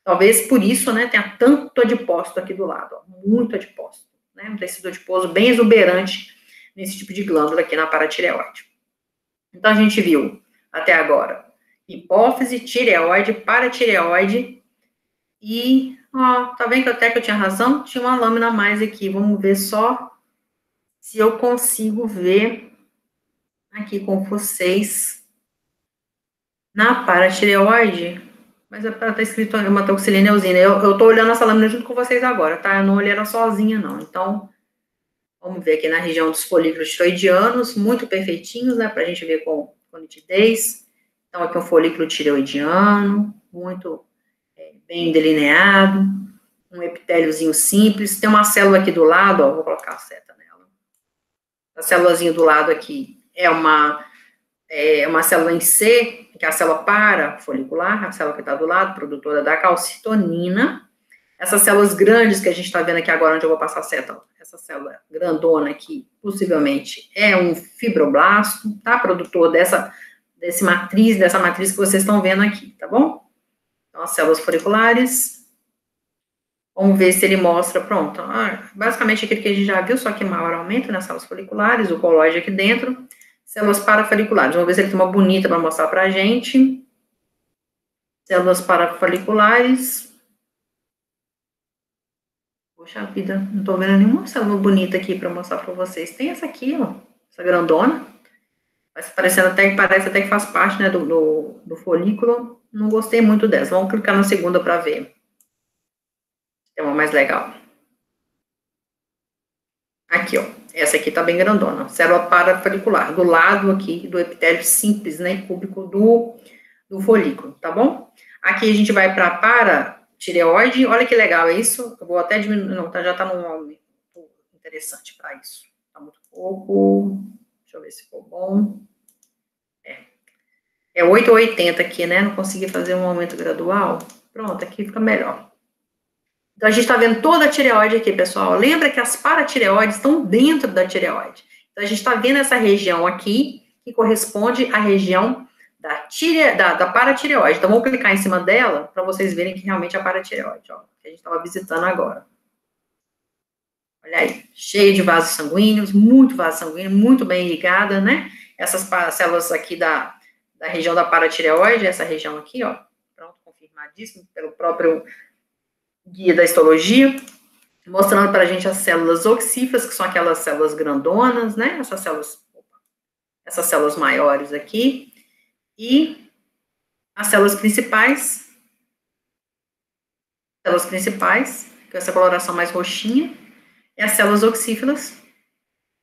Talvez por isso, né, tenha tanto adipócito aqui do lado, ó, muito adipócito, né? Um tecido adiposo bem exuberante nesse tipo de glândula aqui na paratireoide. Então, a gente viu até agora hipófise, tireoide, paratireoide e, ó, tá vendo que até que eu tinha razão? Tinha uma lâmina a mais aqui, vamos ver só se eu consigo ver aqui com vocês na paratireoide, mas tá escrito hematoxilina eosina, eu tô olhando essa lâmina junto com vocês agora, tá? Eu não olhei ela sozinha, não, então, vamos ver aqui na região dos folículos tiroidianos, muito perfeitinhos, né, pra gente ver com nitidez. Então, aqui um folículo tireoidiano, muito bem delineado, um epitéliozinho simples. Tem uma célula aqui do lado, ó, vou colocar a seta nela. A célulazinha do lado aqui é uma célula em C, que é a célula parafolicular, a célula que está do lado, produtora da calcitonina. Essas células grandes que a gente está vendo aqui agora, onde eu vou passar a seta, ó, essa célula grandona aqui, possivelmente é um fibroblasto, tá? Produtor dessa matriz que vocês estão vendo aqui, tá bom? Então, as células foliculares. Vamos ver se ele mostra, pronto. Basicamente aquilo que a gente já viu, só que maior aumento nas células foliculares, o colóide aqui dentro. Células parafoliculares. Vamos ver se ele tem uma bonita para mostrar para a gente. Células parafoliculares. Poxa vida, não estou vendo nenhuma célula bonita aqui para mostrar para vocês. Tem essa aqui, ó, essa grandona. Parece até que faz parte, né, do folículo. Não gostei muito dessa. Vamos clicar na segunda para ver. Tem uma mais legal. Aqui, ó. Essa aqui tá bem grandona. Célula parafolicular. Do lado aqui do epitélio simples, né, cúbico do folículo, tá bom? Aqui a gente vai para paratireoide. Olha que legal isso. Eu vou até diminuir. Não, já tá num aumento interessante para isso. Tá muito pouco. Deixa eu ver se ficou bom. É 8 ou 80 aqui, né? Não consegui fazer um aumento gradual. Pronto, aqui fica melhor. Então, a gente está vendo toda a tireoide aqui, pessoal. Lembra que as paratireoides estão dentro da tireoide. Então, a gente está vendo essa região aqui, que corresponde à região da paratireoide. Então, vamos clicar em cima dela, para vocês verem que realmente é a paratireoide, ó, que a gente estava visitando agora. Olha aí, cheio de vasos sanguíneos, muito vaso sanguíneo, muito bem irrigada, né? Essas células aqui da região da paratireoide, essa região aqui, ó, pronto, confirmadíssimo pelo próprio guia da histologia, mostrando para a gente as células oxíferas, que são aquelas células grandonas, né? Essas células maiores aqui, e as células principais, com essa coloração mais roxinha, e as células oxíferas,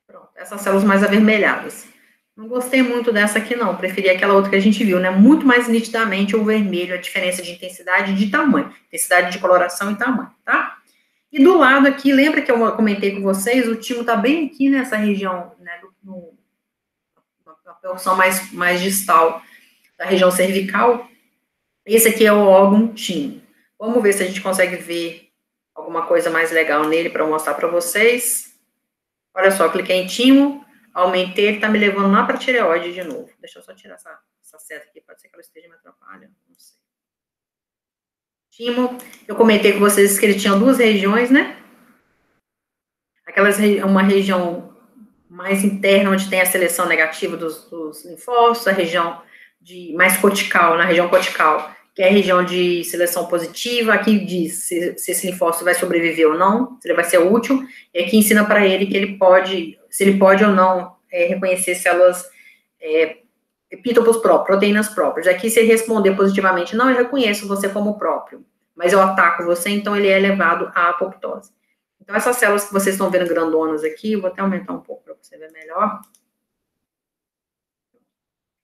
pronto, essas células mais avermelhadas. Não gostei muito dessa aqui, não. Preferi aquela outra que a gente viu, né? Muito mais nitidamente o vermelho, a diferença de intensidade e de tamanho. Intensidade de coloração e tamanho, tá? E do lado aqui, lembra que eu comentei com vocês? O timo tá bem aqui nessa região, né? Na porção mais distal da região cervical. Esse aqui é o órgão timo. Vamos ver se a gente consegue ver alguma coisa mais legal nele para mostrar para vocês. Olha só, cliquei em timo. Aumentei, ele tá me levando lá para a tireoide de novo. Deixa eu só tirar essa seta aqui, pode ser que ela esteja me atrapalhando, não sei. Timo, eu comentei com vocês que ele tinha duas regiões, né? Uma região mais interna, onde tem a seleção negativa dos linfócitos, a região mais cortical, na região cortical, que é a região de seleção positiva, aqui diz se esse linfócito vai sobreviver ou não, se ele vai ser útil, e aqui ensina para ele que ele pode, se ele pode ou não reconhecer células epítopos próprios, proteínas próprias. Aqui, se ele responder positivamente, não, eu reconheço você como próprio, mas eu ataco você, então ele é levado à apoptose. Então, essas células que vocês estão vendo grandonas aqui, eu vou até aumentar um pouco para você ver melhor,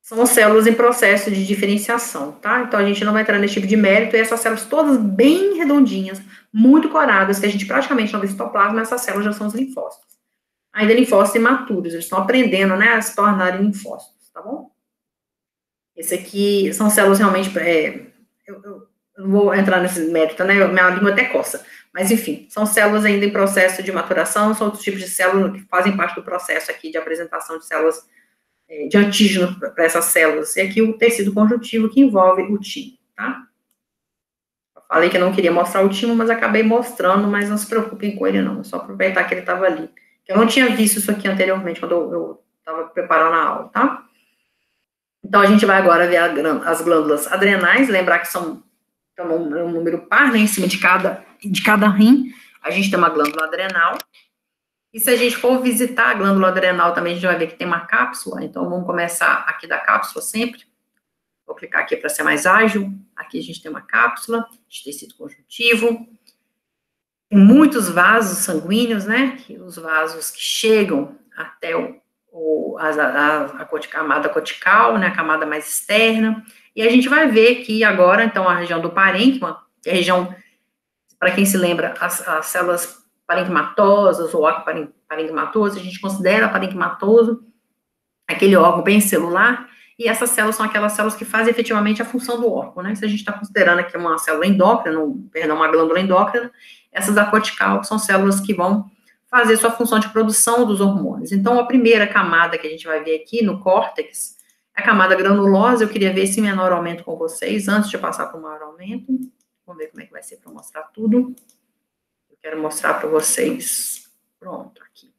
são células em processo de diferenciação, tá? Então, a gente não vai entrar nesse tipo de mérito, e essas células todas bem redondinhas, muito coradas, que a gente praticamente não vê citoplasma, essas células já são os linfócitos. Ainda linfócitos imaturos, eles estão aprendendo, né, a se tornarem linfócitos, tá bom? Esse aqui são células realmente, eu não vou entrar nesse mérito, né, minha língua até coça, mas enfim, são células ainda em processo de maturação, são outros tipos de células que fazem parte do processo aqui de apresentação de células, de antígeno para essas células, e aqui o tecido conjuntivo que envolve o timo, tá? Eu falei que eu não queria mostrar o timo, mas acabei mostrando, mas não se preocupem com ele não, é só aproveitar que ele estava ali. Eu não tinha visto isso aqui anteriormente, quando eu estava preparando a aula, tá? Então, a gente vai agora ver as glândulas adrenais, lembrar que são um número par, né, em cima de cada rim, a gente tem uma glândula adrenal. E se a gente for visitar a glândula adrenal também, a gente vai ver que tem uma cápsula, então vamos começar aqui da cápsula sempre. Vou clicar aqui para ser mais ágil. Aqui a gente tem uma cápsula de tecido conjuntivo. Tem muitos vasos sanguíneos, né? Os vasos que chegam até a camada cortical, né? A camada mais externa. E a gente vai ver que agora, então, a região do parênquima, que é a região, para quem se lembra, as células parenquimatosas ou parenquimatoso, a gente considera parenquimatoso aquele órgão bem celular, e essas células são aquelas células que fazem efetivamente a função do órgão, né? Se a gente está considerando aqui uma célula endócrina, uma glândula endócrina, essas da cortical são células que vão fazer sua função de produção dos hormônios. Então, a primeira camada que a gente vai ver aqui no córtex é a camada granulosa. Eu queria ver esse menor aumento com vocês, antes de passar para o maior aumento. Vamos ver como é que vai ser para mostrar tudo. Eu quero mostrar para vocês. Pronto, aqui.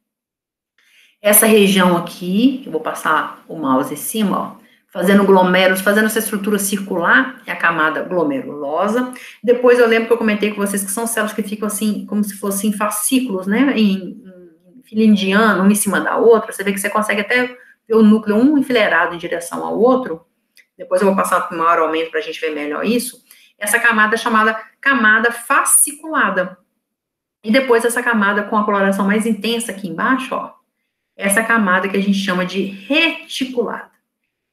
Essa região aqui, eu vou passar o mouse em cima, ó, fazendo glomérulos, fazendo essa estrutura circular, é a camada glomerulosa. Depois eu lembro que eu comentei com vocês que são células que ficam assim, como se fossem fascículos, né, em fila indiana, uma em cima da outra. Você vê que você consegue até ver o núcleo um enfileirado em direção ao outro. Depois eu vou passar para o maior aumento para a gente ver melhor isso. Essa camada é chamada camada fasciculada. E depois essa camada com a coloração mais intensa aqui embaixo, ó, essa camada que a gente chama de reticulada.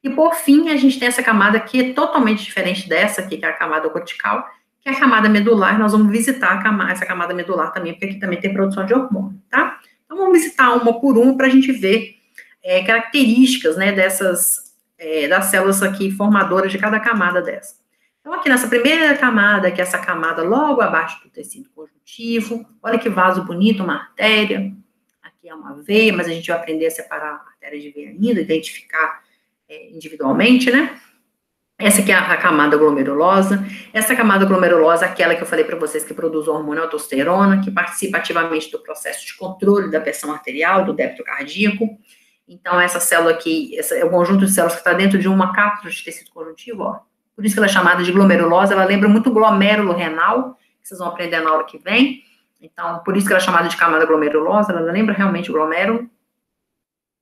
E por fim, a gente tem essa camada que é totalmente diferente dessa aqui, que é a camada cortical, que é a camada medular. Nós vamos visitar essa camada medular também, porque aqui também tem produção de hormônio, tá? Então, vamos visitar uma por uma para a gente ver características, né, das células aqui formadoras de cada camada dessa. Então, aqui nessa primeira camada, que é essa camada logo abaixo do tecido conjuntivo, olha que vaso bonito, uma artéria. Aqui é uma veia, mas a gente vai aprender a separar a artéria de veia ainda, identificar individualmente, né? Essa aqui é a camada glomerulosa. Essa camada glomerulosa é aquela que eu falei para vocês que produz o hormônio aldosterona, que participa ativamente do processo de controle da pressão arterial, do débito cardíaco. Então, essa célula aqui, esse é o conjunto de células que está dentro de uma cápsula de tecido conjuntivo, ó. Por isso que ela é chamada de glomerulosa, ela lembra muito glomérulo renal, que vocês vão aprender na aula que vem. Então, por isso que ela é chamada de camada glomerulosa, ela lembra realmente o glomérulo.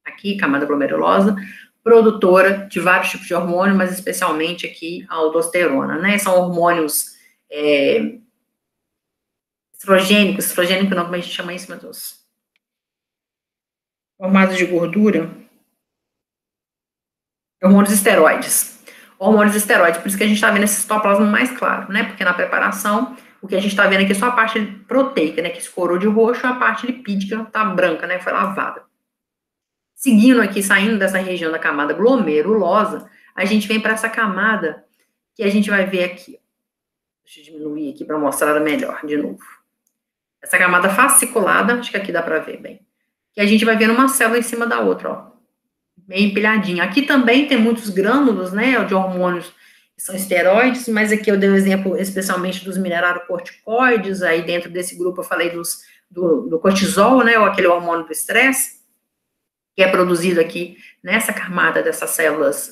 Aqui, camada glomerulosa, produtora de vários tipos de hormônio, mas especialmente aqui a aldosterona, né? São hormônios estrogênico não, como a gente chama isso, meu Deus? Formados de gordura. Hormônios esteroides. Hormônios esteroides, por isso que a gente está vendo esse citoplasma mais claro, né? Porque na preparação, o que a gente está vendo aqui é só a parte proteica, né? Que escorou de roxo, a parte lipídica tá branca, né? Foi lavada. Seguindo aqui, saindo dessa região da camada glomerulosa, a gente vem para essa camada que a gente vai ver aqui. Deixa eu diminuir aqui para mostrar melhor de novo. Essa camada fasciculada, acho que aqui dá para ver bem. Que a gente vai ver uma célula em cima da outra, ó. Meio empilhadinha. Aqui também tem muitos grânulos, né, de hormônios que são esteroides, mas aqui eu dei um exemplo especialmente dos mineralocorticoides, aí dentro desse grupo eu falei do cortisol, né, ou aquele hormônio do estresse, que é produzido aqui nessa camada dessas células,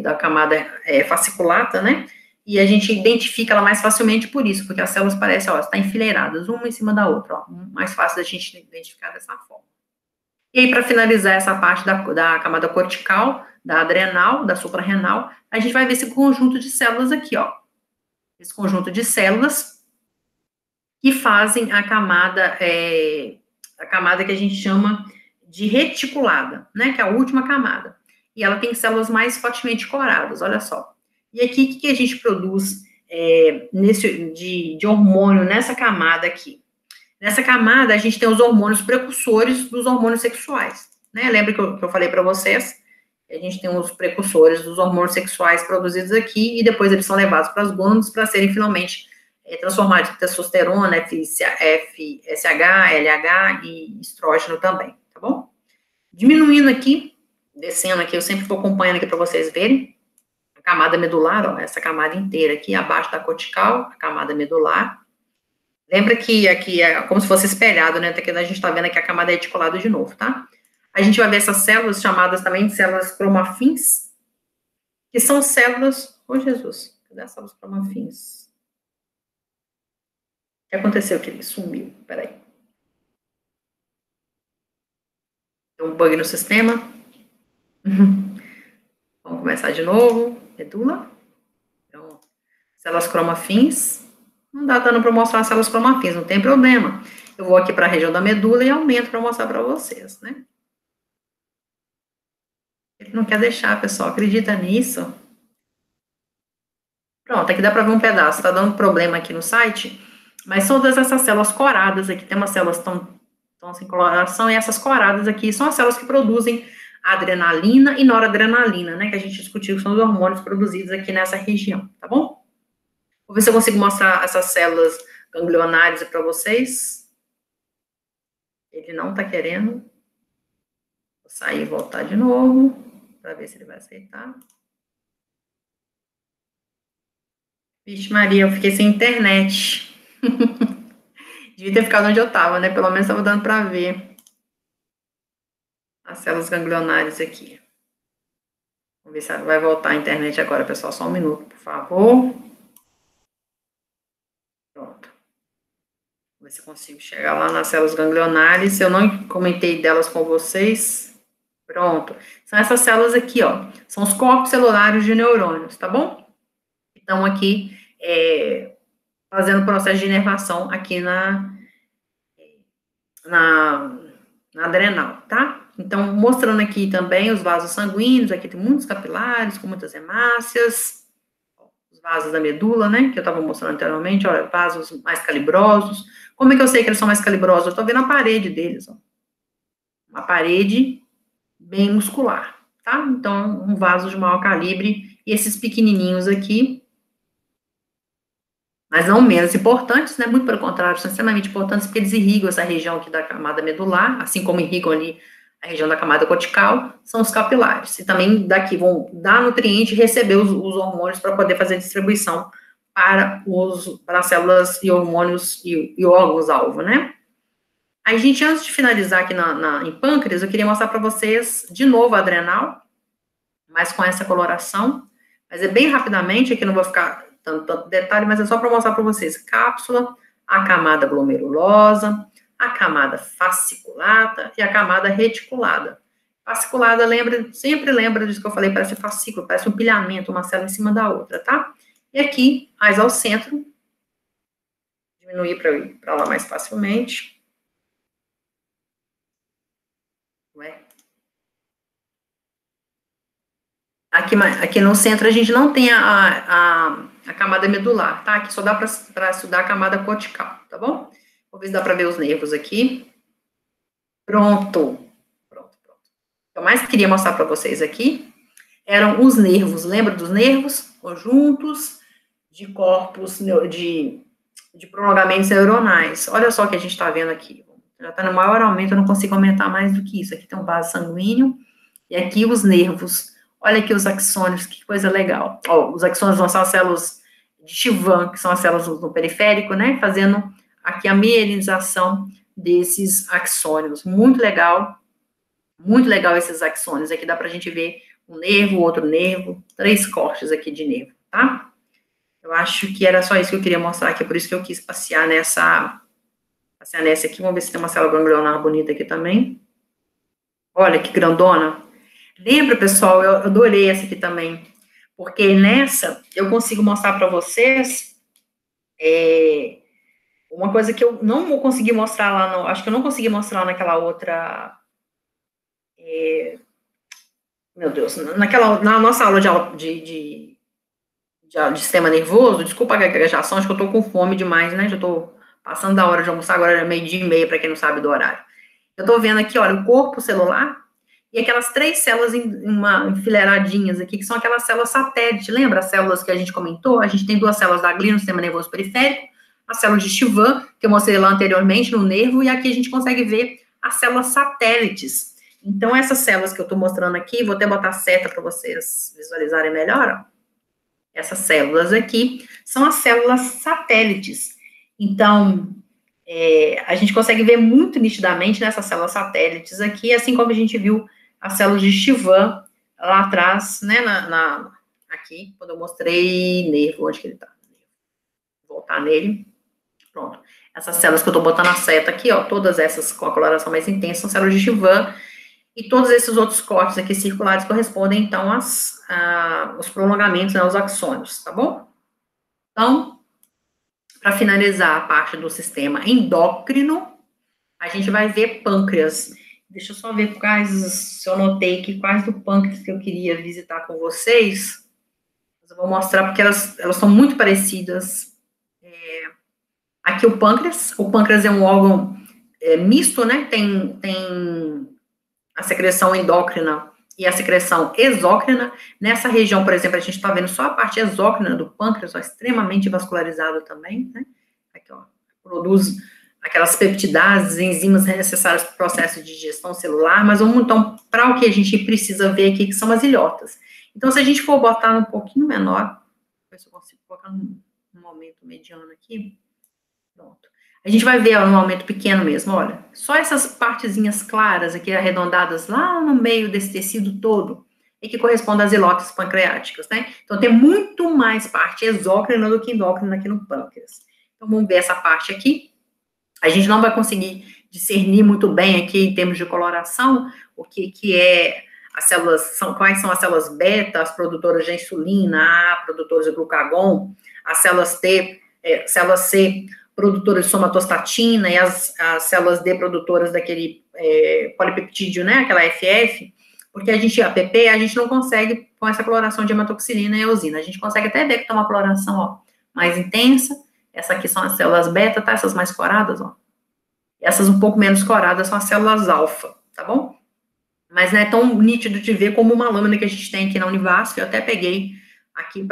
da camada fasciculata, né, e a gente identifica ela mais facilmente por isso, porque as células parecem, ó, estão enfileiradas, uma em cima da outra, ó, mais fácil da gente identificar dessa forma. E aí, para finalizar essa parte da camada cortical, da adrenal, da suprarrenal, a gente vai ver esse conjunto de células aqui, ó. Esse conjunto de células que fazem a camada que a gente chama de reticulada, né, que é a última camada. E ela tem células mais fortemente coradas, olha só. E aqui, o que a gente produz de hormônio nessa camada aqui? Nessa camada, a gente tem os hormônios precursores dos hormônios sexuais, né? Lembra que eu falei para vocês? A gente tem os precursores dos hormônios sexuais produzidos aqui e depois eles são levados para as gônadas para serem finalmente transformados em testosterona, FSH, LH e estrógeno também, tá bom? Diminuindo aqui, descendo aqui, eu sempre vou acompanhando aqui para vocês verem. A camada medular, ó, essa camada inteira aqui, abaixo da cortical, a camada medular. Lembra que aqui é como se fosse espelhado, né? Até que a gente está vendo aqui a camada reticulada de novo, tá? A gente vai ver essas células chamadas também de células cromafins, que são células... Ô, Jesus, cadê as células cromafins? O que aconteceu que ele sumiu? Peraí. Tem um bug no sistema. Vamos começar de novo. Medula. Então, células cromafins. Não dá dando para mostrar as células cromafins, não tem problema. Eu vou aqui para a região da medula e aumento para mostrar para vocês, né? Ele não quer deixar, pessoal, acredita nisso? Pronto, aqui dá para ver um pedaço, tá dando problema aqui no site, mas são todas essas células coradas aqui, tem umas células tão sem coloração, e essas coradas aqui são as células que produzem adrenalina e noradrenalina, né, que a gente discutiu, que são os hormônios produzidos aqui nessa região, tá bom? Vou ver se eu consigo mostrar essas células ganglionares para vocês. Ele não tá querendo. Vou sair e voltar de novo, para ver se ele vai aceitar. Vixe Maria, eu fiquei sem internet. Devia ter ficado onde eu tava, né? Pelo menos estava dando para ver as células ganglionares aqui. Vamos ver se vai voltar a internet agora, pessoal. Só um minuto, por favor. Pronto. Vou ver se eu consigo chegar lá nas células ganglionares. Eu não comentei delas com vocês. Pronto. São essas células aqui, ó. São os corpos celulares de neurônios, tá bom? Então, aqui, fazendo o processo de inervação aqui na adrenal, tá? Então, mostrando aqui também os vasos sanguíneos, aqui tem muitos capilares, com muitas hemácias, os vasos da medula, né, que eu estava mostrando anteriormente, olha, vasos mais calibrosos. Como é que eu sei que eles são mais calibrosos? Eu estou vendo a parede deles, ó. Uma parede bem muscular, tá? Então, um vaso de maior calibre, e esses pequenininhos aqui mas não menos importantes, né? Muito pelo contrário, são extremamente importantes porque eles irrigam essa região aqui da camada medular, assim como irrigam ali a região da camada cortical, são os capilares. E também daqui vão dar nutriente e receber os hormônios para poder fazer a distribuição para as células e hormônios e órgãos-alvo, né? Aí, gente, antes de finalizar aqui em pâncreas, eu queria mostrar para vocês de novo a adrenal, mas com essa coloração, mas é bem rapidamente, aqui não vou ficar tanto detalhe, mas é só para mostrar para vocês, cápsula, a camada glomerulosa, a camada fasciculata e a camada reticulada. Fasciculada, sempre lembra disso que eu falei, parece fascículo, parece um pilhamento, uma célula em cima da outra, tá? E aqui, mais ao centro, diminuir para ir para lá mais facilmente. Ué. Aqui no centro a gente não tem a camada medular, tá? Aqui só dá para estudar a camada cortical, tá bom? Vou ver se dá para ver os nervos aqui. Pronto. O que eu mais queria mostrar para vocês aqui eram os nervos. Lembra dos nervos? Conjuntos de corpos, de prolongamentos neuronais. Olha só o que a gente está vendo aqui. Já está no maior aumento, eu não consigo aumentar mais do que isso. Aqui tem um vaso sanguíneo e aqui os nervos. Olha aqui os axônios, que coisa legal. Ó, os axônios são as células de Chivan, que são as células do periférico, né? Fazendo aqui a mielinização desses axônios. Muito legal esses axônios. Aqui dá pra gente ver um nervo, outro nervo, 3 cortes aqui de nervo, tá? Eu acho que era só isso que eu queria mostrar aqui, por isso que eu quis passear nessa aqui. Vamos ver se tem uma célula ganglionar bonita aqui também. Olha que grandona. Lembra, pessoal, eu adorei essa aqui também, porque nessa eu consigo mostrar para vocês uma coisa que eu não vou conseguir mostrar lá, acho que eu não consegui mostrar naquela outra, meu Deus, na nossa aula de sistema nervoso. Desculpa a gaguejação, acho que eu tô com fome demais, né, já tô passando da hora de almoçar, agora é 12:30, para quem não sabe do horário. Eu tô vendo aqui, olha, o corpo celular, e aquelas 3 células enfileiradinhas aqui, que são aquelas células satélite, lembra as células que a gente comentou? A gente tem 2 células da glia no sistema nervoso periférico, a célula de Chivan, que eu mostrei lá anteriormente no nervo, e aqui a gente consegue ver as células satélites. Então, essas células que eu tô mostrando aqui, vou até botar a seta para vocês visualizarem melhor, ó. Essas células aqui são as células satélites. Então, a gente consegue ver muito nitidamente nessas células satélites aqui, assim como a gente viu as células de Chivan lá atrás, né, aqui, quando eu mostrei nervo, onde que ele tá? Vou voltar nele, pronto. Essas células que eu tô botando a seta aqui, ó, todas essas com a coloração mais intensa são células de Chivan, e todos esses outros cortes aqui circulares correspondem, então, aos prolongamentos, né, aos axônios, tá bom? Então, para finalizar a parte do sistema endócrino, a gente vai ver pâncreas. Deixa eu só ver se eu notei aqui quais do pâncreas que eu queria visitar com vocês. Eu vou mostrar porque elas são muito parecidas. Aqui o pâncreas é um órgão misto, né? Tem a secreção endócrina e a secreção exócrina. Nessa região, por exemplo, a gente está vendo só a parte exócrina do pâncreas, ó, extremamente vascularizado também, né? Aqui, ó, produz aquelas peptidases, enzimas necessárias para o processo de digestão celular, mas vamos, então, para o que a gente precisa ver aqui, que são as ilhotas. Então, se a gente for botar um pouquinho menor, ver se eu consigo colocar num aumento mediano aqui, pronto. A gente vai ver um aumento pequeno mesmo, olha. Só essas partezinhas claras aqui, arredondadas lá no meio desse tecido todo, e que corresponde às ilhotas pancreáticas, né? Então, tem muito mais parte exócrina do que endócrina aqui no pâncreas. Então, vamos ver essa parte aqui. A gente não vai conseguir discernir muito bem aqui, em termos de coloração, o que é as células, quais são as células beta, as produtoras de insulina, A, produtoras de glucagon, as células células C, produtoras de somatostatina, e as células D, produtoras daquele polipeptídeo, né, aquela FF, porque APP, a gente não consegue com essa coloração de hematoxilina e eosina. A gente consegue até ver que tem uma coloração, ó, mais intensa. Essa aqui são as células beta, tá? Essas mais coradas, ó. Essas um pouco menos coradas são as células alfa, tá bom? Mas não é tão nítido de ver como uma lâmina que a gente tem aqui na Univasf. Eu até peguei aqui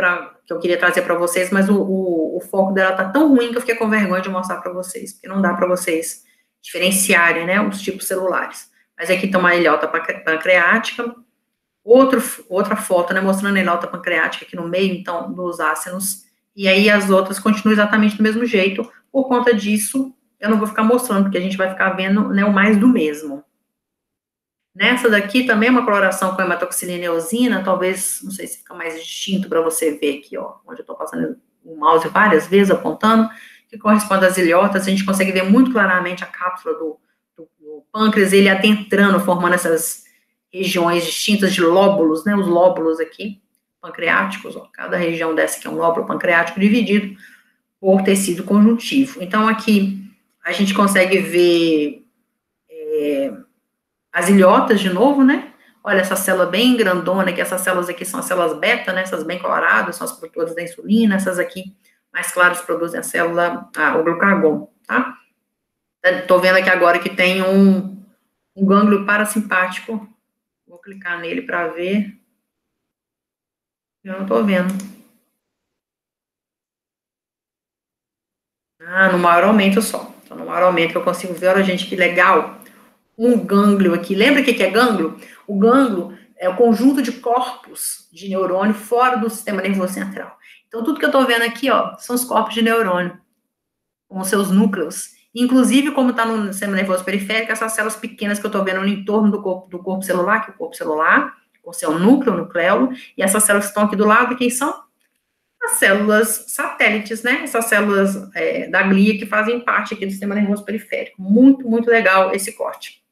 que eu queria trazer para vocês, mas o foco dela tá tão ruim que eu fiquei com vergonha de mostrar para vocês, porque não dá para vocês diferenciarem, né, os tipos celulares. Mas aqui tem uma ilhota pancreática, outra foto, né, mostrando a ilhota pancreática aqui no meio, então, dos ácinos, e aí as outras continuam exatamente do mesmo jeito. Por conta disso, eu não vou ficar mostrando, porque a gente vai ficar vendo, né, o mais do mesmo. Nessa daqui também é uma coloração com hematoxilina e eosina, talvez, não sei se fica mais distinto para você ver aqui, ó, onde eu estou passando o mouse várias vezes apontando, que corresponde às ilhotas, a gente consegue ver muito claramente a cápsula do pâncreas, ele adentrando, formando essas regiões distintas de lóbulos, né, os lóbulos aqui, pancreáticos, ó, cada região dessa aqui é um lóbulo pancreático dividido por tecido conjuntivo. Então, aqui, a gente consegue ver as ilhotas de novo, né? Olha essa célula bem grandona, que essas células aqui são as células beta, né? Essas bem coloradas, são as produtoras da insulina, essas aqui mais claras produzem a célula, o glucagon, tá? Tô vendo aqui agora que tem um gânglio parasimpático, vou clicar nele para ver, eu não tô vendo. No maior aumento só, então no maior aumento que eu consigo ver, olha gente, que legal, um gânglio aqui, lembra o que é gânglio? O gânglio é o conjunto de corpos de neurônio fora do sistema nervoso central. Então, tudo que eu estou vendo aqui, ó, são os corpos de neurônio, com os seus núcleos. Inclusive, como está no sistema nervoso periférico, essas células pequenas que eu estou vendo no entorno do corpo celular, que é o corpo celular, com seu núcleo, nucleolo, e essas células que estão aqui do lado, quem são? As células satélites, né? Essas células da glia que fazem parte aqui do sistema nervoso periférico. Muito, muito legal esse corte.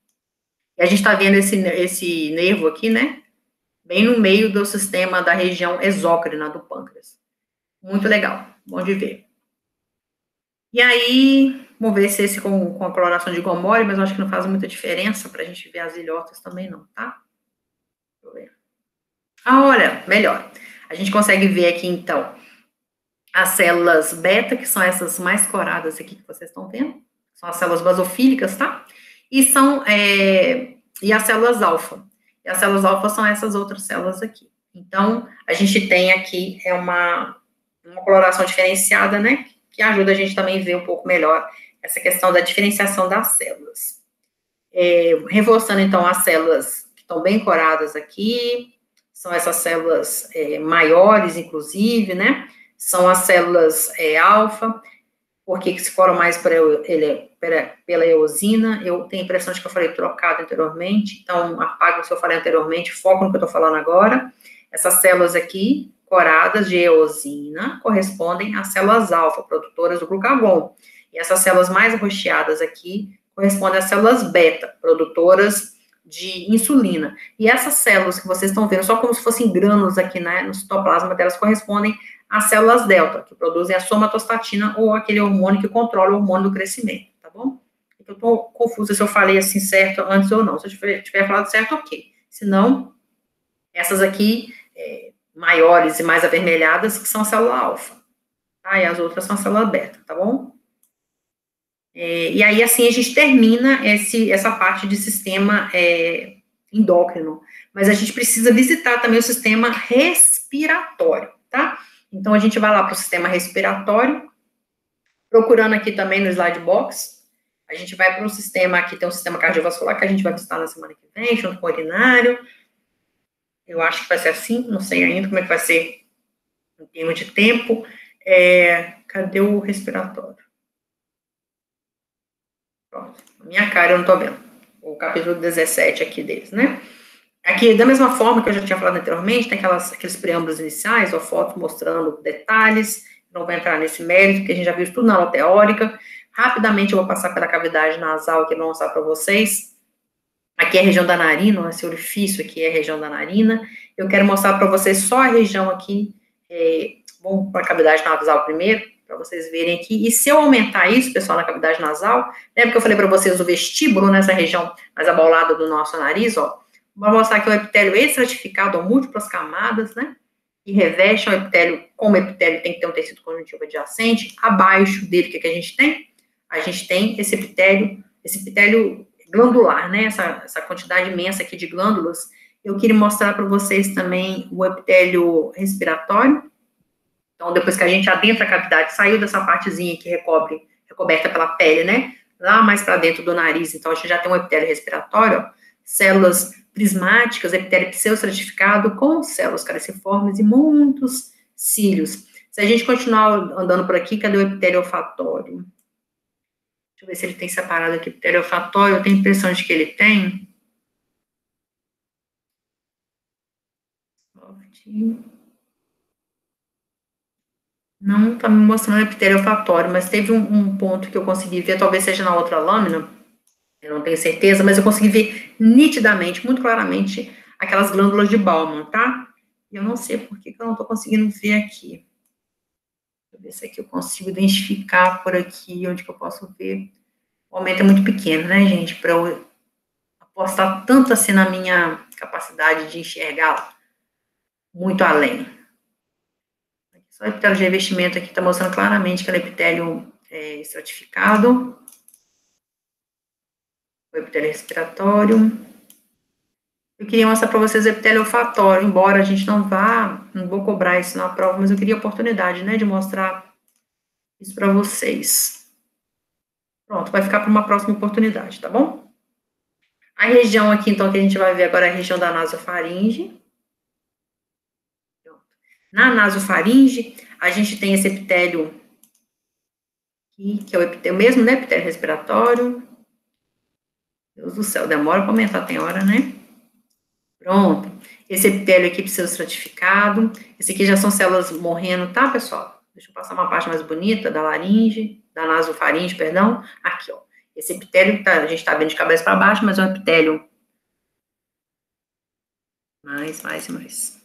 E a gente está vendo esse nervo aqui, né? Bem no meio do sistema da região exócrina do pâncreas. Muito legal, bom de ver. E aí, vamos ver se esse com a coloração de Gomori, mas eu acho que não faz muita diferença para a gente ver as ilhotas também não, tá? Deixa eu ver. Olha, melhor. A gente consegue ver aqui, então, as células beta, que são essas mais coradas aqui que vocês estão vendo. São as células basofílicas, tá? E as células alfa. E as células alfa são essas outras células aqui. Então, a gente tem aqui uma coloração diferenciada, né? Que ajuda a gente também a ver um pouco melhor essa questão da diferenciação das células. Reforçando, então, as células que estão bem coradas aqui, são essas células maiores, inclusive, né? São as células alfa, porque se coram mais pela eosina. Eu tenho a impressão de que eu falei trocado anteriormente, então apago se eu falei anteriormente, foco no que eu estou falando agora. Essas células aqui, coradas de eosina, correspondem às células alfa, produtoras do glucagon. E essas células mais arroxeadas aqui correspondem às células beta, produtoras de insulina. E essas células que vocês estão vendo, só como se fossem grânulos aqui, né, no citoplasma delas, correspondem às células delta, que produzem a somatostatina, ou aquele hormônio que controla o hormônio do crescimento, tá bom? Eu tô confusa se eu falei assim certo antes ou não. Se eu tiver falado certo, ok. Se não, essas aqui, maiores e mais avermelhadas, que são a célula alfa, tá? E as outras são a célula beta, tá bom? E aí, assim, a gente termina essa parte de sistema endócrino. Mas a gente precisa visitar também o sistema respiratório, tá? Então, a gente vai lá para o sistema respiratório, procurando aqui também no slide box. A gente vai para um sistema, aqui tem um sistema cardiovascular, que a gente vai visitar na semana que vem, junto com o urinário. Eu acho que vai ser assim, não sei ainda como é que vai ser em termos de tempo. Cadê o respiratório? Pronto, minha cara eu não tô vendo. O capítulo 17 aqui deles, né? Aqui, da mesma forma que eu já tinha falado anteriormente, tem aqueles preâmbulos iniciais, ou fotos mostrando detalhes, não vou entrar nesse mérito, porque a gente já viu isso tudo na aula teórica. Rapidamente eu vou passar pela cavidade nasal, aqui vou mostrar para vocês. Aqui é a região da narina, esse orifício aqui é a região da narina. Eu quero mostrar para vocês só a região aqui, vamos para a cavidade nasal primeiro, para vocês verem aqui. E se eu aumentar isso, pessoal, na cavidade nasal, lembra que eu falei para vocês o vestíbulo, nessa região mais abaulada do nosso nariz, ó. Vou mostrar aqui o epitélio estratificado, ou múltiplas camadas, né? E reveste o epitélio, como o epitélio tem que ter um tecido conjuntivo adjacente, abaixo dele, o que a gente tem? A gente tem esse epitélio glandular, né? Essa quantidade imensa aqui de glândulas, Eu queria mostrar para vocês também o epitélio respiratório. Então, depois que a gente adentra a cavidade, saiu dessa partezinha que recoberta pela pele, né? Lá mais para dentro do nariz. Então, a gente já tem um epitélio respiratório, ó, células prismáticas, epitélio pseudostratificado com células caliciformes e muitos cílios. Se a gente continuar andando por aqui, cadê o epitélio olfatório? Deixa eu ver se ele tem separado aqui o epitélio olfatório. Eu tenho a impressão de que ele tem. Não está me mostrando epitélio olfatório, mas teve um ponto que eu consegui ver, talvez seja na outra lâmina, eu não tenho certeza, mas eu consegui ver nitidamente, muito claramente, aquelas glândulas de Bowman, tá? E eu não sei por que eu não estou conseguindo ver aqui. Deixa eu ver se aqui eu consigo identificar por aqui, onde que eu posso ver. O aumento é muito pequeno, né, gente, para eu apostar tanto assim na minha capacidade de enxergar muito além. Só o epitélio de revestimento aqui está mostrando claramente que é epitélio estratificado. O epitélio respiratório. Eu queria mostrar para vocês o epitélio olfatório, embora a gente não vou cobrar isso na prova, mas eu queria a oportunidade, né, de mostrar isso para vocês. Pronto, vai ficar para uma próxima oportunidade, tá bom? A região aqui, então, que a gente vai ver agora é a região da nasofaringe. Na nasofaringe, a gente tem esse epitélio aqui, que é o epitélio mesmo, né, epitélio respiratório. Deus do céu, demora para aumentar, tem hora, né? Pronto. Esse epitélio aqui precisa estratificado. Esse aqui já são células morrendo, tá, pessoal? Deixa eu passar uma parte mais bonita da laringe, da nasofaringe, perdão. Aqui, ó. Esse epitélio, a gente tá vendo de cabeça para baixo, mas é um epitélio mais.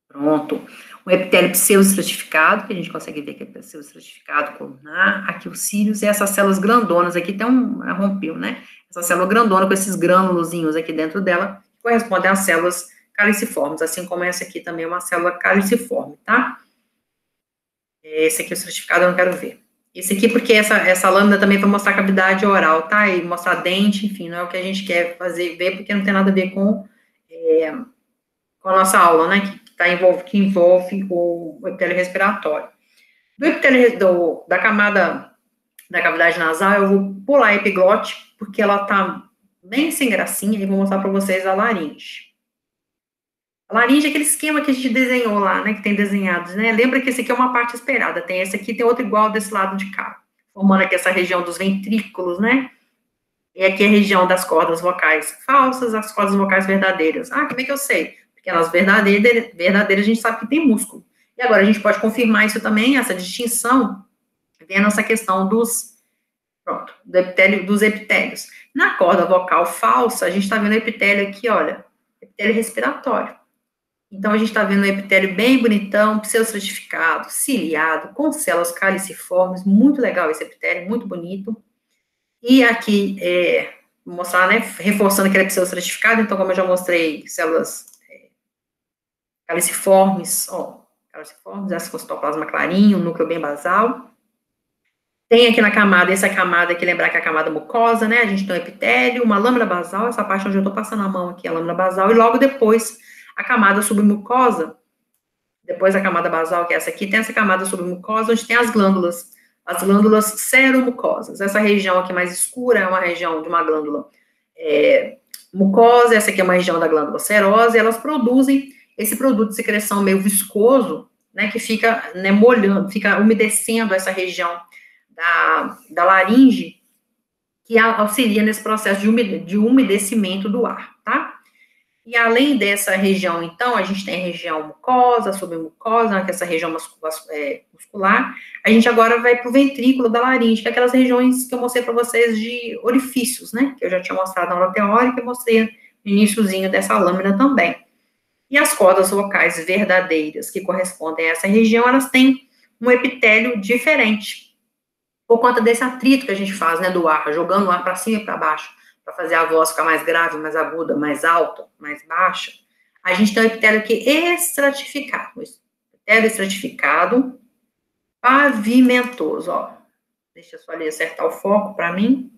Pronto. O epitélio pseudoestratificado, que a gente consegue ver que é pseudoestratificado colunar. Aqui os cílios e essas células grandonas. Aqui tem rompeu, né? Essa célula grandona com esses grânulozinhos aqui dentro dela, que correspondem às células caliciformes, assim como essa aqui também é uma célula caliciforme, tá? Esse aqui, o estratificado, eu não quero ver. Esse aqui, porque essa lâmina também vai mostrar cavidade oral, tá? E mostrar dente, enfim, não é o que a gente quer ver, porque não tem nada a ver com a nossa aula, né? Que envolve o epitélio respiratório. Do epitélio da camada da cavidade nasal, eu vou pular a epiglote, porque ela tá bem sem gracinha, e vou mostrar para vocês a laringe. A laringe é aquele esquema que a gente desenhou lá, né, que tem desenhados, né, lembra que esse aqui é uma parte esperada, tem esse aqui, tem outro igual desse lado de cá, formando aqui essa região dos ventrículos, né, e aqui a região das cordas vocais falsas, as cordas vocais verdadeiras. Ah, como é que eu sei? Porque nas verdadeiras a gente sabe que tem músculo. E agora a gente pode confirmar isso também, essa distinção, vendo essa questão dos dos epitélios. Na corda vocal falsa, a gente está vendo o epitélio aqui, olha, epitélio respiratório. Então, a gente está vendo um epitélio bem bonitão, pseudostratificado, ciliado, com células caliciformes, muito legal esse epitélio, muito bonito. E aqui, vou mostrar, né, reforçando que ele é pseudostratificado, então, como eu já mostrei, células caliciformes, caliciformes, essa com citoplasma clarinho, núcleo bem basal. Tem aqui na camada, essa camada aqui, lembrar que é a camada mucosa, né, a gente tem um epitélio, uma lâmina basal, essa parte onde eu estou passando a mão aqui, a lâmina basal, e logo depois, a camada submucosa, depois da camada basal, que é essa aqui, tem essa camada submucosa, onde tem as glândulas seromucosas. Essa região aqui mais escura é uma região de uma glândula mucosa, essa aqui é uma região da glândula serosa, e elas produzem esse produto de secreção meio viscoso, né, que fica, né, molhando, fica umedecendo essa região da laringe, que auxilia nesse processo de umedecimento do ar, tá? E além dessa região, então, a gente tem a região mucosa, submucosa, que é essa região muscular. A gente agora vai para o ventrículo da laringe, que é aquelas regiões que eu mostrei para vocês de orifícios, né? Que eu já tinha mostrado na aula teórica e mostrei no iniciozinho dessa lâmina também. E as cordas vocais verdadeiras, que correspondem a essa região, elas têm um epitélio diferente, por conta desse atrito que a gente faz, né, do ar, jogando o ar para cima e para baixo, para fazer a voz ficar mais grave, mais aguda, mais alta, mais baixa. A gente tem um epitélio aqui estratificado, epitélio estratificado, pavimentoso, ó. Deixa eu só ali acertar o foco para mim.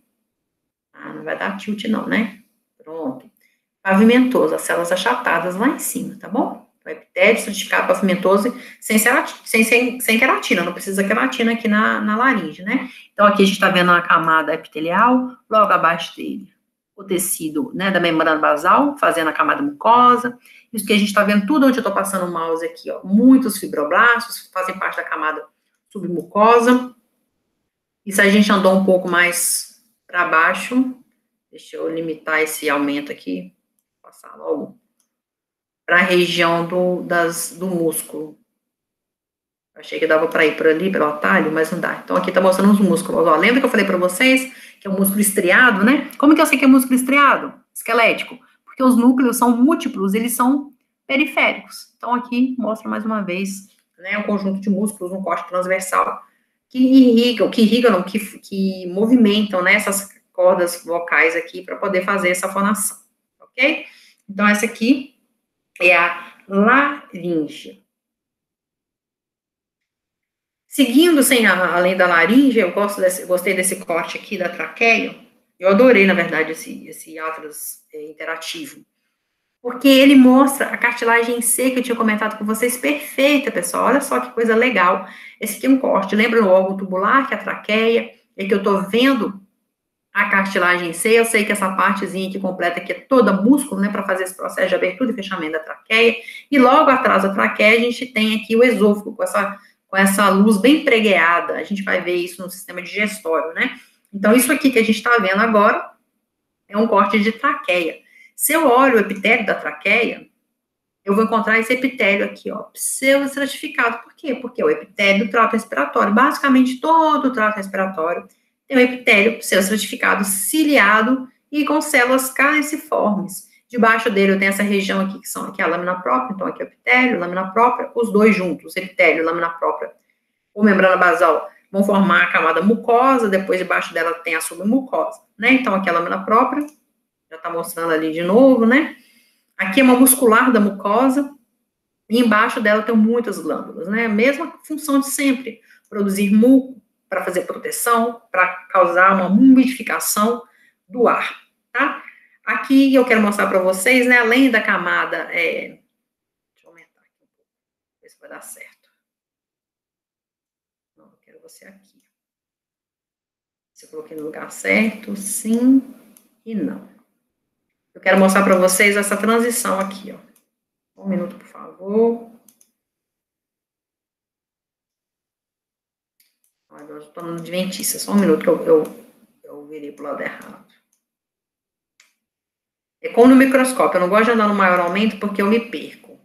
Ah, não vai dar tilt não, né? Pronto. pavimentoso, as células achatadas lá em cima, tá bom? O epitélio estratificado pavimentoso sem queratina, não precisa queratina aqui na laringe, né? Então, aqui a gente tá vendo a camada epitelial, logo abaixo dele, o tecido, né, da membrana basal, fazendo a camada mucosa. Isso que a gente tá vendo tudo onde eu tô passando o mouse aqui, ó. Muitos fibroblastos fazem parte da camada submucosa. E se a gente andou um pouco mais para baixo, deixa eu limitar esse aumento aqui, passar logo para a região do músculo. Achei que dava para ir por ali, pelo atalho, mas não dá. Então, aqui tá mostrando os músculos. Ó, lembra que eu falei para vocês que é o músculo estriado, né? Como que eu sei que é músculo estriado? Esquelético. Porque os núcleos são múltiplos, eles são periféricos. Então, aqui mostra mais uma vez, né, um conjunto de músculos, um corte transversal, que movimentam, né, essas cordas vocais aqui para poder fazer essa fonação, ok? Então, essa aqui é a laringe. Seguindo, além da laringe, eu gostei desse corte aqui da traqueia. Eu adorei, na verdade, esse atlas interativo. Porque ele mostra a cartilagem C que eu tinha comentado com vocês, perfeita, pessoal. Olha só que coisa legal. Esse aqui é um corte. Lembra o órgão tubular, que é a traqueia? É que eu tô vendo a cartilagem C. Eu sei que essa partezinha aqui completa aqui é toda músculo, né, para fazer esse processo de abertura e fechamento da traqueia. E logo atrás da traqueia, a gente tem aqui o esôfago, com essa luz bem pregueada. A gente vai ver isso no sistema digestório, né? Então, isso aqui que a gente está vendo agora é um corte de traqueia. Se eu olho o epitélio da traqueia, eu vou encontrar esse epitélio aqui, ó, pseudoestratificado. Por quê? Porque é o epitélio do trato respiratório. Basicamente, todo o trato respiratório tem um epitélio pseudoestratificado, ciliado e com células caliciformes. Debaixo dele eu tenho essa região aqui, que é a lâmina própria, então aqui é o epitélio, lâmina própria, os dois juntos, epitélio, lâmina própria, ou membrana basal, vão formar a camada mucosa, depois debaixo dela tem a submucosa, né? Então aqui é a lâmina própria, já tá mostrando ali de novo, né? Aqui é uma muscular da mucosa, e embaixo dela tem muitas glândulas, né? A mesma função de sempre, produzir muco para fazer proteção, para causar uma umidificação do ar, tá? Aqui eu quero mostrar para vocês, né, além da camada, deixa eu aumentar aqui um pouco, ver se vai dar certo. Não, eu quero você aqui. Se eu coloquei no lugar certo, sim e não. Eu quero mostrar para vocês essa transição aqui, ó. Um minuto, por favor. Agora eu estou no adventista, só um minuto que eu virei para o lado errado. É como no microscópio, eu não gosto de andar no maior aumento porque eu me perco.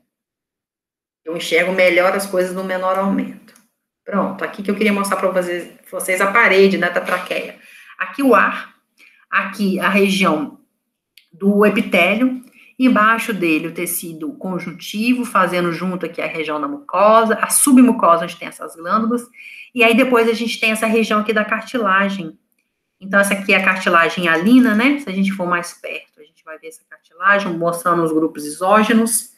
Eu enxergo melhor as coisas no menor aumento. Pronto, aqui que eu queria mostrar para vocês a parede, né, da traqueia. Aqui o ar, aqui a região do epitélio, embaixo dele o tecido conjuntivo, fazendo junto aqui a região da mucosa, a submucosa onde tem essas glândulas, e aí depois a gente tem essa região aqui da cartilagem. Então, essa aqui é a cartilagem hialina, né? Se a gente for mais perto, a gente vai ver essa cartilagem mostrando os grupos isógenos.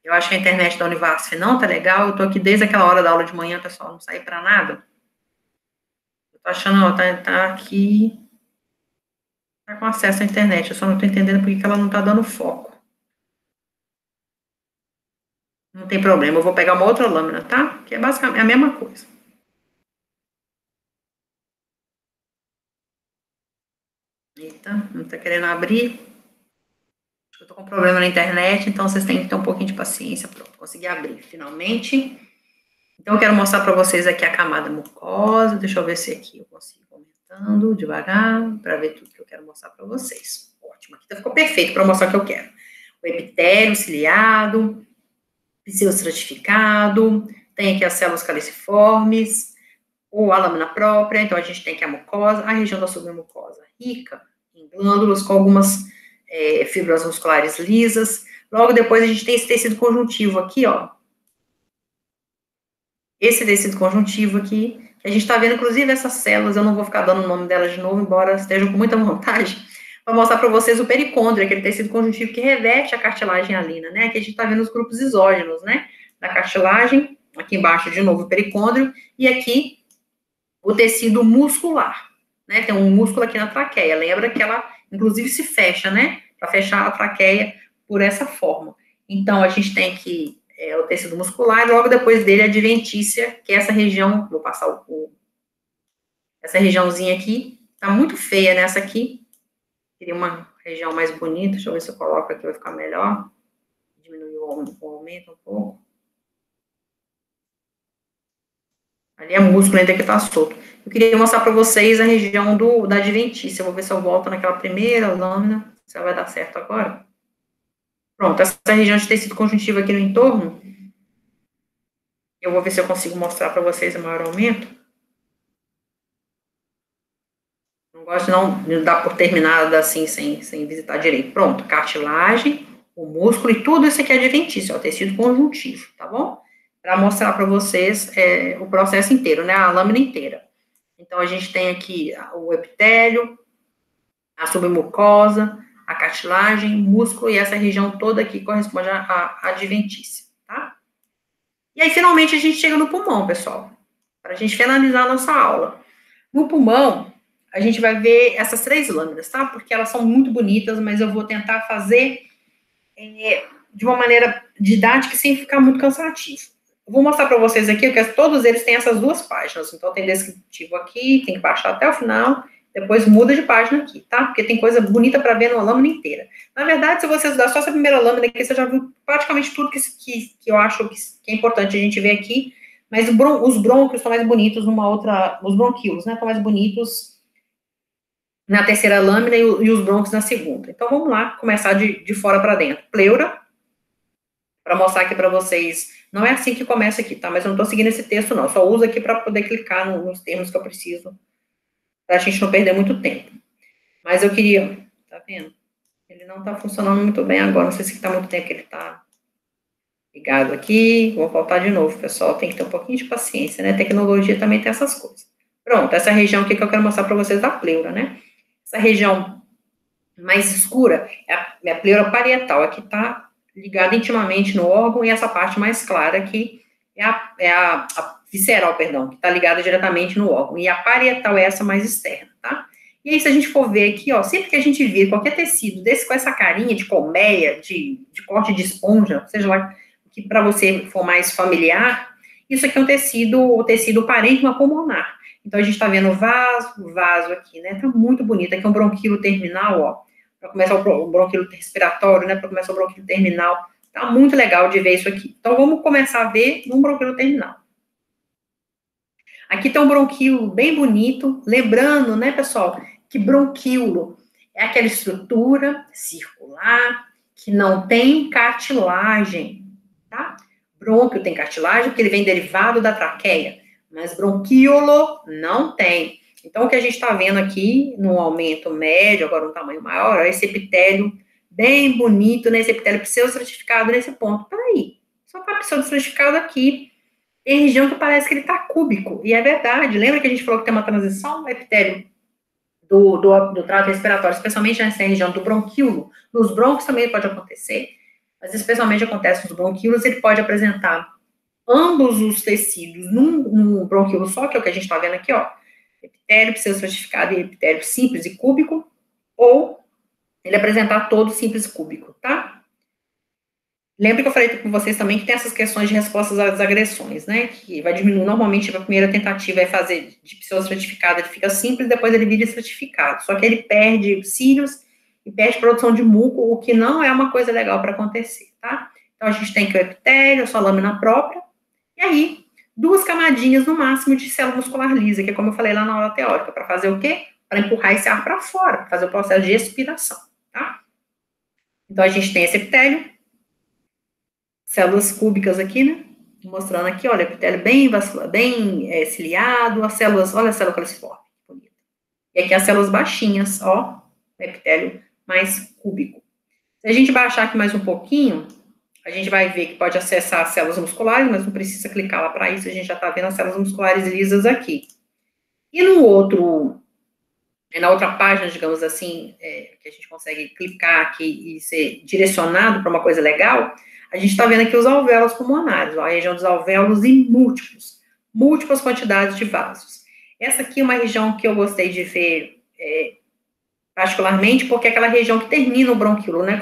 Eu acho que a internet da Univasf não tá legal. Eu tô aqui desde aquela hora da aula de manhã, pessoal, não saí para nada. Eu tô achando, ó, tá aqui. Tá com acesso à internet, eu só não tô entendendo porque que ela não tá dando foco. Não tem problema, eu vou pegar uma outra lâmina, tá? Que é basicamente a mesma coisa. Eita, não tá querendo abrir. Eu tô com problema na internet, então vocês têm que ter um pouquinho de paciência. Pronto, consegui abrir, finalmente. Então, eu quero mostrar para vocês aqui a camada mucosa. Deixa eu ver se aqui eu consigo aumentando devagar, para ver tudo que eu quero mostrar para vocês. Ótimo, aqui ficou perfeito para mostrar o que eu quero. O epitélio ciliado, pseudoestratificado, tem aqui as células caliciformes, ou a lâmina própria, então a gente tem aqui a mucosa, a região da submucosa rica em glândulas, com algumas fibras musculares lisas. Logo depois a gente tem esse tecido conjuntivo aqui, ó. Esse tecido conjuntivo aqui, que a gente tá vendo, inclusive, essas células, eu não vou ficar dando o nome delas de novo, embora estejam com muita vontade, para mostrar para vocês o pericôndrio, aquele tecido conjuntivo que reveste a cartilagem hialina, né? Aqui a gente tá vendo os grupos isógenos, né? Da cartilagem, aqui embaixo, de novo, o pericôndrio, e aqui o tecido muscular, né? Tem um músculo aqui na traqueia, lembra que ela, inclusive, se fecha, né? para fechar a traqueia por essa forma. Então, a gente tem aqui o tecido muscular, e logo depois dele a adventícia, que é essa região, vou passar essa regiãozinha aqui, tá muito feia nessa aqui, queria uma região mais bonita, deixa eu ver se eu coloco aqui, vai ficar melhor, diminuir o aumento um pouco. Ali é músculo ainda que tá solto. Eu queria mostrar para vocês a região da adventícia, eu vou ver se eu volto naquela primeira lâmina, se ela vai dar certo agora. Pronto, essa região de tecido conjuntivo aqui no entorno, eu vou ver se eu consigo mostrar para vocês o maior aumento. Não gosto de dar por terminada assim, sem visitar direito. Pronto, cartilagem, o músculo e tudo isso aqui é adventício, ó, tecido conjuntivo, tá bom? Para mostrar para vocês o processo inteiro, né, a lâmina inteira. Então, a gente tem aqui o epitélio, a submucosa, a cartilagem, músculo e essa região toda aqui corresponde à adventícia, tá? E aí, finalmente, a gente chega no pulmão, pessoal, para a gente finalizar a nossa aula. No pulmão, a gente vai ver essas 3 lâminas, tá? Porque elas são muito bonitas, mas eu vou tentar fazer de uma maneira didática sem ficar muito cansativo. Eu vou mostrar para vocês aqui que todos eles têm essas 2 páginas. Então, tem descritivo aqui, tem que baixar até o final, depois muda de página aqui, tá? Porque tem coisa bonita para ver numa lâmina inteira. Na verdade, se você estudar só essa primeira lâmina aqui, você já viu praticamente tudo que eu acho que é importante a gente ver aqui. Mas os brônquios estão mais bonitos os bronquíolos, né, estão mais bonitos na terceira lâmina e os brônquios na segunda. Então, vamos lá, começar de fora para dentro. Pleura, para mostrar aqui para vocês, não é assim que começa aqui, tá? Mas eu não estou seguindo esse texto, não. Só uso aqui para poder clicar nos termos que eu preciso, para a gente não perder muito tempo. Mas eu queria, tá vendo? Ele não está funcionando muito bem agora, não sei se está muito tempo que ele está ligado aqui, vou voltar de novo, pessoal, tem que ter um pouquinho de paciência, né? Tecnologia também tem essas coisas. Pronto, essa região aqui que eu quero mostrar para vocês da pleura, né? Essa região mais escura é a pleura parietal, aqui está ligada intimamente no órgão, e essa parte mais clara aqui é a visceral, perdão, que está ligada diretamente no órgão, e a parietal é essa mais externa, tá? E aí, se a gente for ver aqui, ó, sempre que a gente vir qualquer tecido desse com essa carinha de colmeia, de corte de esponja, seja lá que para você for mais familiar, isso aqui é o tecido parênquima pulmonar. Então, a gente está vendo o vaso aqui, né? Tá muito bonito. Aqui é um bronquíolo terminal, ó. Para começar o bronquíolo respiratório, né? Para começar o bronquíolo terminal. Tá muito legal de ver isso aqui. Então, vamos começar a ver um bronquíolo terminal. Aqui tem um bronquíolo bem bonito. Lembrando, né, pessoal, que bronquíolo é aquela estrutura circular que não tem cartilagem, tá? Brônquio tem cartilagem porque ele vem derivado da traqueia, mas bronquíolo não tem. Então, o que a gente está vendo aqui, no aumento médio, agora um tamanho maior, é esse epitélio bem bonito, né? Esse epitélio pseudoestratificado nesse ponto. Peraí, só está pseudoestratificado aqui. Tem região que parece que ele está cúbico, e é verdade. Lembra que a gente falou que tem uma transição no epitélio do trato respiratório, especialmente nessa região do bronquíolo? Nos brônquios também pode acontecer, mas especialmente acontece nos bronquíolos, ele pode apresentar ambos os tecidos num bronquíolo só, que é o que a gente está vendo aqui, ó, epitélio pseudoestratificado e epitélio simples e cúbico, ou ele apresentar todo simples e cúbico, tá? Lembra que eu falei com vocês também que tem essas questões de respostas às agressões, né, que vai diminuir, normalmente a primeira tentativa é fazer de pseudoestratificado, ele fica simples, depois ele vira estratificado, só que ele perde cílios e perde produção de muco, o que não é uma coisa legal para acontecer, tá? Então, a gente tem que o epitélio, a sua lâmina própria, e aí, 2 camadinhas no máximo de célula muscular lisa, que é como eu falei lá na aula teórica, para fazer o quê? Para empurrar esse ar para fora, para fazer o processo de expiração, tá? Então, a gente tem esse epitélio, células cúbicas aqui, né? Mostrando aqui, olha, epitélio bem vascular, bem ciliado, as células, olha a célula caliciforme, bonita. E aqui as células baixinhas, ó, epitélio mais cúbico. Se a gente baixar aqui mais um pouquinho, a gente vai ver que pode acessar as células musculares, mas não precisa clicar lá para isso, a gente já está vendo as células musculares lisas aqui. E na outra página, digamos assim, que a gente consegue clicar aqui e ser direcionado para uma coisa legal, a gente está vendo aqui os alvéolos pulmonares, ó, a região dos alvéolos e múltiplas quantidades de vasos. Essa aqui é uma região que eu gostei de ver particularmente porque é aquela região que termina o bronquíolo, né?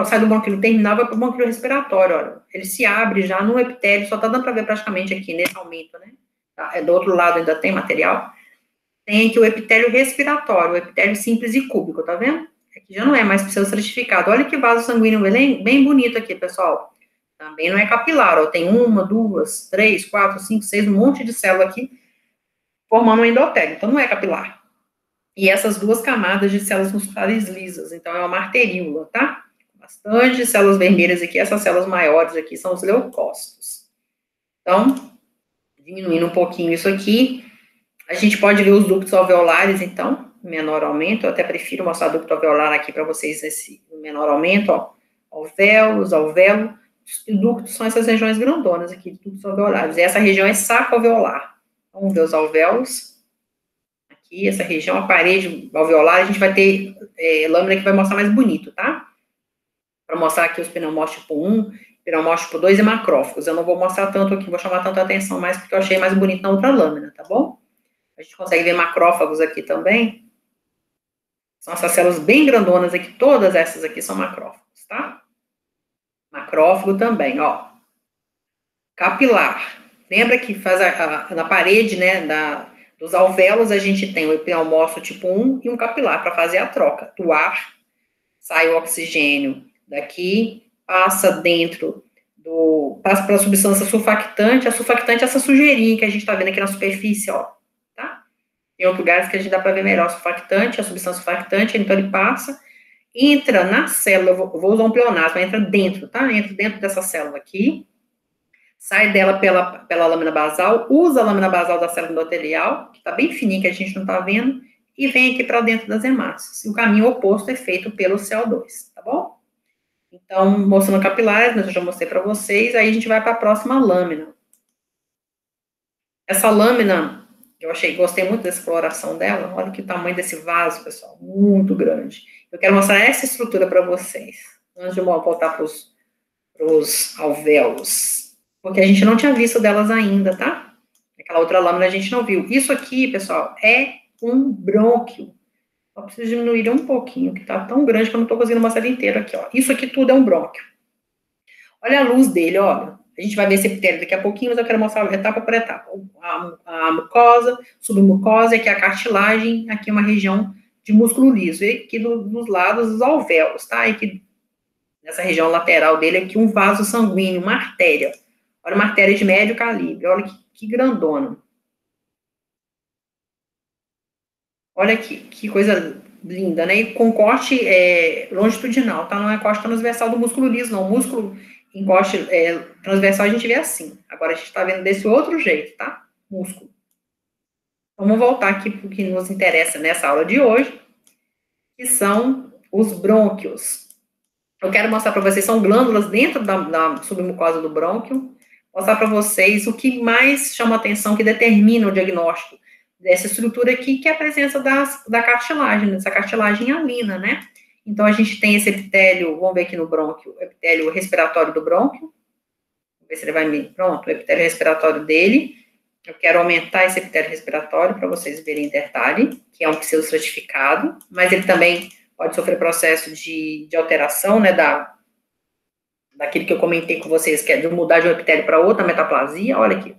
Sai do bronquíolo terminal, vai para o bronquíolo respiratório, olha. Ele se abre já no epitélio, só tá dando para ver praticamente aqui nesse aumento, né? Tá? Do outro lado ainda tem material. Tem aqui o epitélio respiratório, o epitélio simples e cúbico, tá vendo? Aqui já não é mais pseudostratificado. Olha que vaso sanguíneo bem bonito aqui, pessoal. Também não é capilar, ó. Tem 1, 2, 3, 4, 5, 6, um monte de célula aqui formando um endotélio. Então não é capilar. E essas duas camadas de células musculares lisas. Então é uma arteríola, tá? Bastante células vermelhas aqui. Essas células maiores aqui são os leucócitos. Então, diminuindo um pouquinho isso aqui, a gente pode ver os ductos alveolares, então, em menor aumento. Eu até prefiro mostrar ducto alveolar aqui para vocês nesse menor aumento, ó. Alvéolo. Os ductos são essas regiões grandonas aqui, ductos alveolares. E essa região é saco alveolar. Vamos ver os alvéolos. Aqui, essa região, a parede alveolar, a gente vai ter lâmina que vai mostrar mais bonito, tá? Para mostrar aqui os pneumócitos tipo 1, pneumócitos tipo 2 e macrófagos. Eu não vou mostrar tanto aqui, vou chamar tanta atenção mais, porque eu achei mais bonito na outra lâmina, tá bom? A gente consegue ver macrófagos aqui também. São essas células bem grandonas aqui, todas essas aqui são macrófagos, tá? Macrófago também, ó. Capilar. Lembra que faz na parede, né, dos alvéolos, a gente tem o pneumócito tipo 1 e um capilar para fazer a troca. Do ar, sai o oxigênio daqui, passa passa pela substância surfactante. A surfactante é essa sujeirinha que a gente está vendo aqui na superfície, ó, tá? Tem outros lugares que a gente dá para ver melhor a surfactante, a substância surfactante, então ele passa, entra na célula, eu vou usar um pleonasmo, entra dentro, tá? Entra dentro dessa célula aqui, sai dela pela lâmina basal, usa a lâmina basal da célula endotelial, que está bem fininha, que a gente não está vendo, e vem aqui para dentro das hemácias. E o caminho oposto é feito pelo CO2, tá bom? Então, mostrando capilares, mas eu já mostrei para vocês, aí a gente vai para a próxima lâmina. Essa lâmina, gostei muito da exploração dela, olha que tamanho desse vaso, pessoal, muito grande. Eu quero mostrar essa estrutura para vocês, antes de eu voltar para os alvéolos, porque a gente não tinha visto delas ainda, tá? Aquela outra lâmina a gente não viu. Isso aqui, pessoal, é um brônquio. Só preciso diminuir um pouquinho, que tá tão grande que eu não tô conseguindo mostrar ele inteiro aqui, ó. Isso aqui tudo é um brônquio. Olha a luz dele, olha. A gente vai ver esse epitélio daqui a pouquinho, mas eu quero mostrar etapa por etapa. A mucosa, submucosa, aqui a cartilagem, aqui uma região de músculo liso. E aqui dos lados, os alvéolos, tá? E aqui, nessa região lateral dele, aqui um vaso sanguíneo, uma artéria. Olha uma artéria de médio calibre, olha que grandona. Olha aqui, que coisa linda, né? E com corte longitudinal, tá? Não é corte transversal do músculo liso, não. O músculo em corte transversal a gente vê assim. Agora a gente tá vendo desse outro jeito, tá? Músculo. Vamos voltar aqui para o que nos interessa nessa aula de hoje, que são os brônquios. Eu quero mostrar para vocês, são glândulas dentro da submucosa do brônquio, mostrar para vocês o que mais chama atenção, que determina o diagnóstico dessa estrutura aqui, que é a presença da cartilagem, dessa cartilagem hialina, né? Então, a gente tem esse epitélio, vamos ver aqui no brônquio, o epitélio respiratório do brônquio. Vamos ver se ele vai me... Pronto, o epitélio respiratório dele. Eu quero aumentar esse epitélio respiratório para vocês verem em detalhe, que é um pseudostratificado, mas ele também pode sofrer processo de alteração, né, daquele que eu comentei com vocês, que é de mudar de um epitélio para outro, a metaplasia. Olha aqui,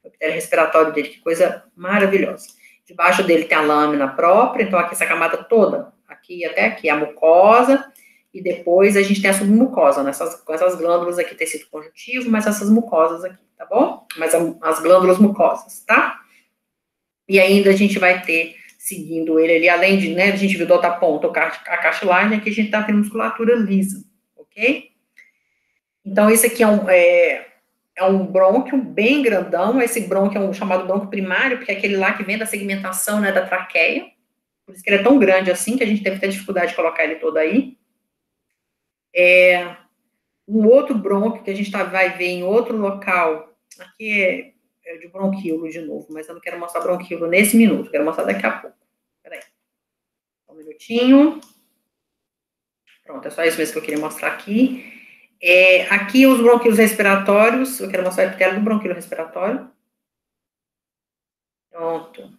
o epitélio respiratório dele, que coisa maravilhosa. Debaixo dele tem a lâmina própria, então aqui essa camada toda, aqui até aqui, a mucosa, e depois a gente tem a submucosa, né, com essas glândulas aqui, tecido conjuntivo, mas essas mucosas aqui, tá bom? Mas as glândulas mucosas, tá? E ainda a gente vai ter, seguindo ele ali, além de, né, a gente viu da outra ponta a cartilagem, aqui a gente tá tendo musculatura lisa, ok? Então, esse aqui é um brônquio bem grandão. Esse brônquio é um chamado brônquio primário, porque é aquele lá que vem da segmentação, né, da traqueia. Por isso que ele é tão grande assim, que a gente teve que ter dificuldade de colocar ele todo aí. Um outro brônquio que a gente vai ver em outro local, aqui é de bronquíolo de novo, mas eu não quero mostrar bronquíolo nesse minuto, quero mostrar daqui a pouco. Peraí. Um minutinho. Pronto, é só isso mesmo que eu queria mostrar aqui. Aqui os brônquios respiratórios, eu quero mostrar o epitélio do brônquio respiratório. Pronto.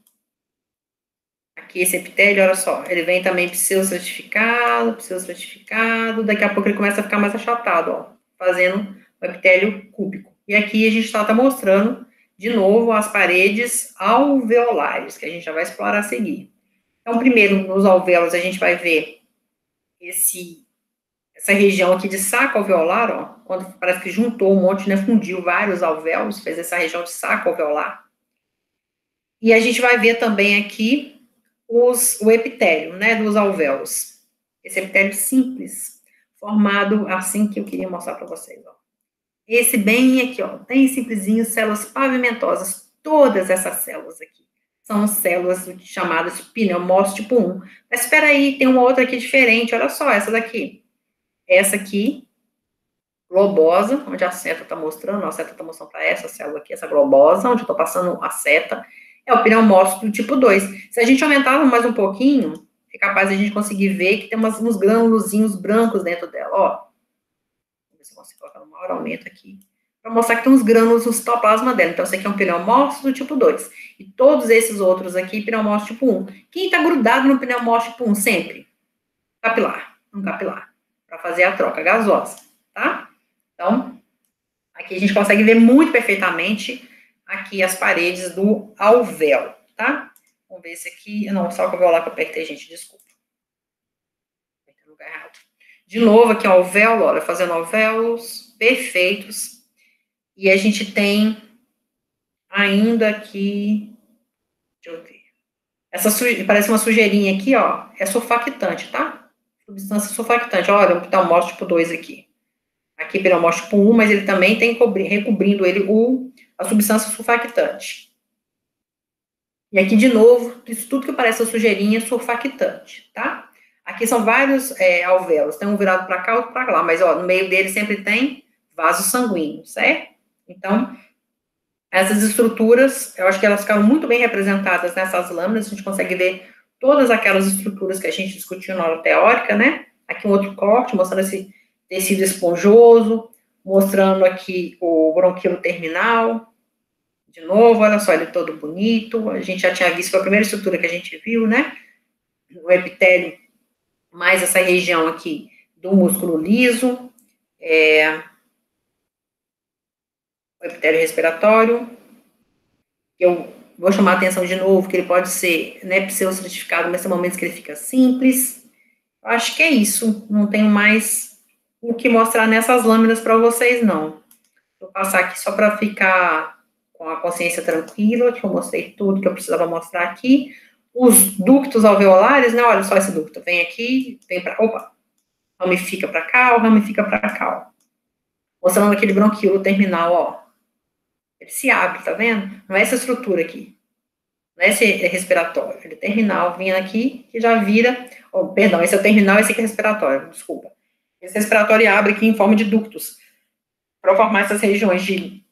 Aqui esse epitélio, olha só, ele vem também pseudostratificado, daqui a pouco ele começa a ficar mais achatado, ó, fazendo o epitélio cúbico. E aqui a gente está mostrando, de novo, as paredes alveolares, que a gente já vai explorar a seguir. Então, primeiro, nos alvéolos, a gente vai ver essa região aqui de saco alveolar, ó, quando parece que juntou um monte, né, fundiu vários alvéolos, fez essa região de saco alveolar. E a gente vai ver também aqui o epitélio, né, dos alvéolos. Esse epitélio simples, formado assim que eu queria mostrar para vocês, ó. Esse bem aqui, ó, bem simplesinho, células pavimentosas. Todas essas células aqui são células chamadas pneumócitos tipo 1. Mas espera aí, tem uma outra aqui diferente, olha só, essa daqui. Essa aqui, globosa, onde a seta está mostrando, a seta está mostrando para essa célula aqui, essa globosa, onde eu estou passando a seta, é o pneumócito do tipo 2. Se a gente aumentar mais um pouquinho, é capaz de a gente conseguir ver que tem uns grânulozinhos brancos dentro dela, ó. Vamos ver se eu consigo colocar no maior aumento aqui, para mostrar que tem uns grânulos no citoplasma dela. Então, esse aqui é um pneumócito do tipo 2. E todos esses outros aqui, pneumócito tipo 1. Quem está grudado no pneumócito tipo 1 sempre? Capilar, um capilar, para fazer a troca gasosa, tá? Então, aqui a gente consegue ver muito perfeitamente aqui as paredes do alvéolo, tá? Vamos ver esse aqui. Não, só o alvéolo que eu apertei, gente, desculpa. Apertei no lugar errado. De novo, aqui o alvéolo, olha, fazendo alvéolos perfeitos. E a gente tem ainda aqui, deixa eu ver. Parece uma sujeirinha aqui, ó, é surfactante, tá? Substância surfactante. Olha, um pneumócito tipo 2 aqui. Aqui pneumócito tipo 1, mas ele também tem recobrindo ele a substância surfactante. E aqui, de novo, isso tudo que parece a sujeirinha surfactante, tá? Aqui são vários alvéolos, tem um virado para cá, outro para lá, mas, ó, no meio dele sempre tem vaso sanguíneo, certo? Então, essas estruturas, eu acho que elas ficaram muito bem representadas nessas lâminas, a gente consegue ver todas aquelas estruturas que a gente discutiu na aula teórica, né? Aqui um outro corte, mostrando esse tecido esponjoso, mostrando aqui o bronquilo terminal. De novo, olha só, ele todo bonito. A gente já tinha visto, foi a primeira estrutura que a gente viu, né? O epitélio, mais essa região aqui do músculo liso. O epitélio respiratório. Eu vou chamar a atenção de novo, que ele pode ser, né, pseudostratificado, mas tem momentos que ele fica simples. Eu acho que é isso. Não tenho mais o que mostrar nessas lâminas para vocês, não. Vou passar aqui só para ficar com a consciência tranquila, que eu mostrei tudo que eu precisava mostrar aqui. Os ductos alveolares, né, olha só esse ducto, vem aqui, vem para, opa, ramifica para cá, ramifica para cá, ó. Mostrando aquele bronquíolo terminal, ó. Ele se abre, tá vendo? Não é essa estrutura aqui, não é esse respiratório, ele é terminal, vindo aqui, que já vira, oh, perdão, esse é o terminal, esse aqui é respiratório, desculpa. Esse respiratório abre aqui em forma de ductos, para formar essas regiões de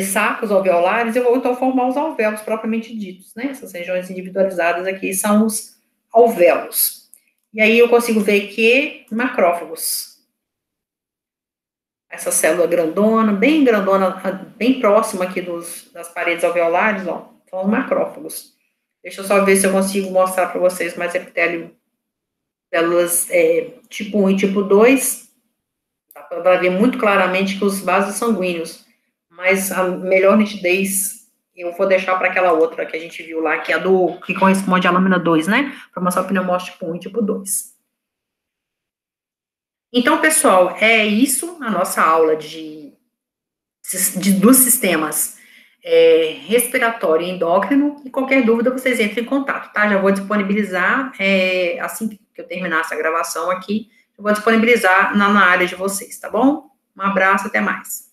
sacos alveolares, eu vou então formar os alvéolos propriamente ditos, né? Essas regiões individualizadas aqui são os alvéolos. E aí eu consigo ver que macrófagos. Essa célula grandona, bem próxima aqui das paredes alveolares, ó, são os macrófagos. Deixa eu só ver se eu consigo mostrar para vocês mais epitélio, células tipo 1 e tipo 2. Dá para ver muito claramente que os vasos sanguíneos, mas a melhor nitidez eu vou deixar para aquela outra que a gente viu lá, que é a que corresponde à lâmina 2, né? Para mostrar o pneumócito tipo 1 e tipo 2. Então, pessoal, é isso a nossa aula dos sistemas respiratório e endócrino, e qualquer dúvida vocês entrem em contato, tá? Já vou disponibilizar, assim que eu terminar essa gravação aqui, eu vou disponibilizar na área de vocês, tá bom? Um abraço, até mais.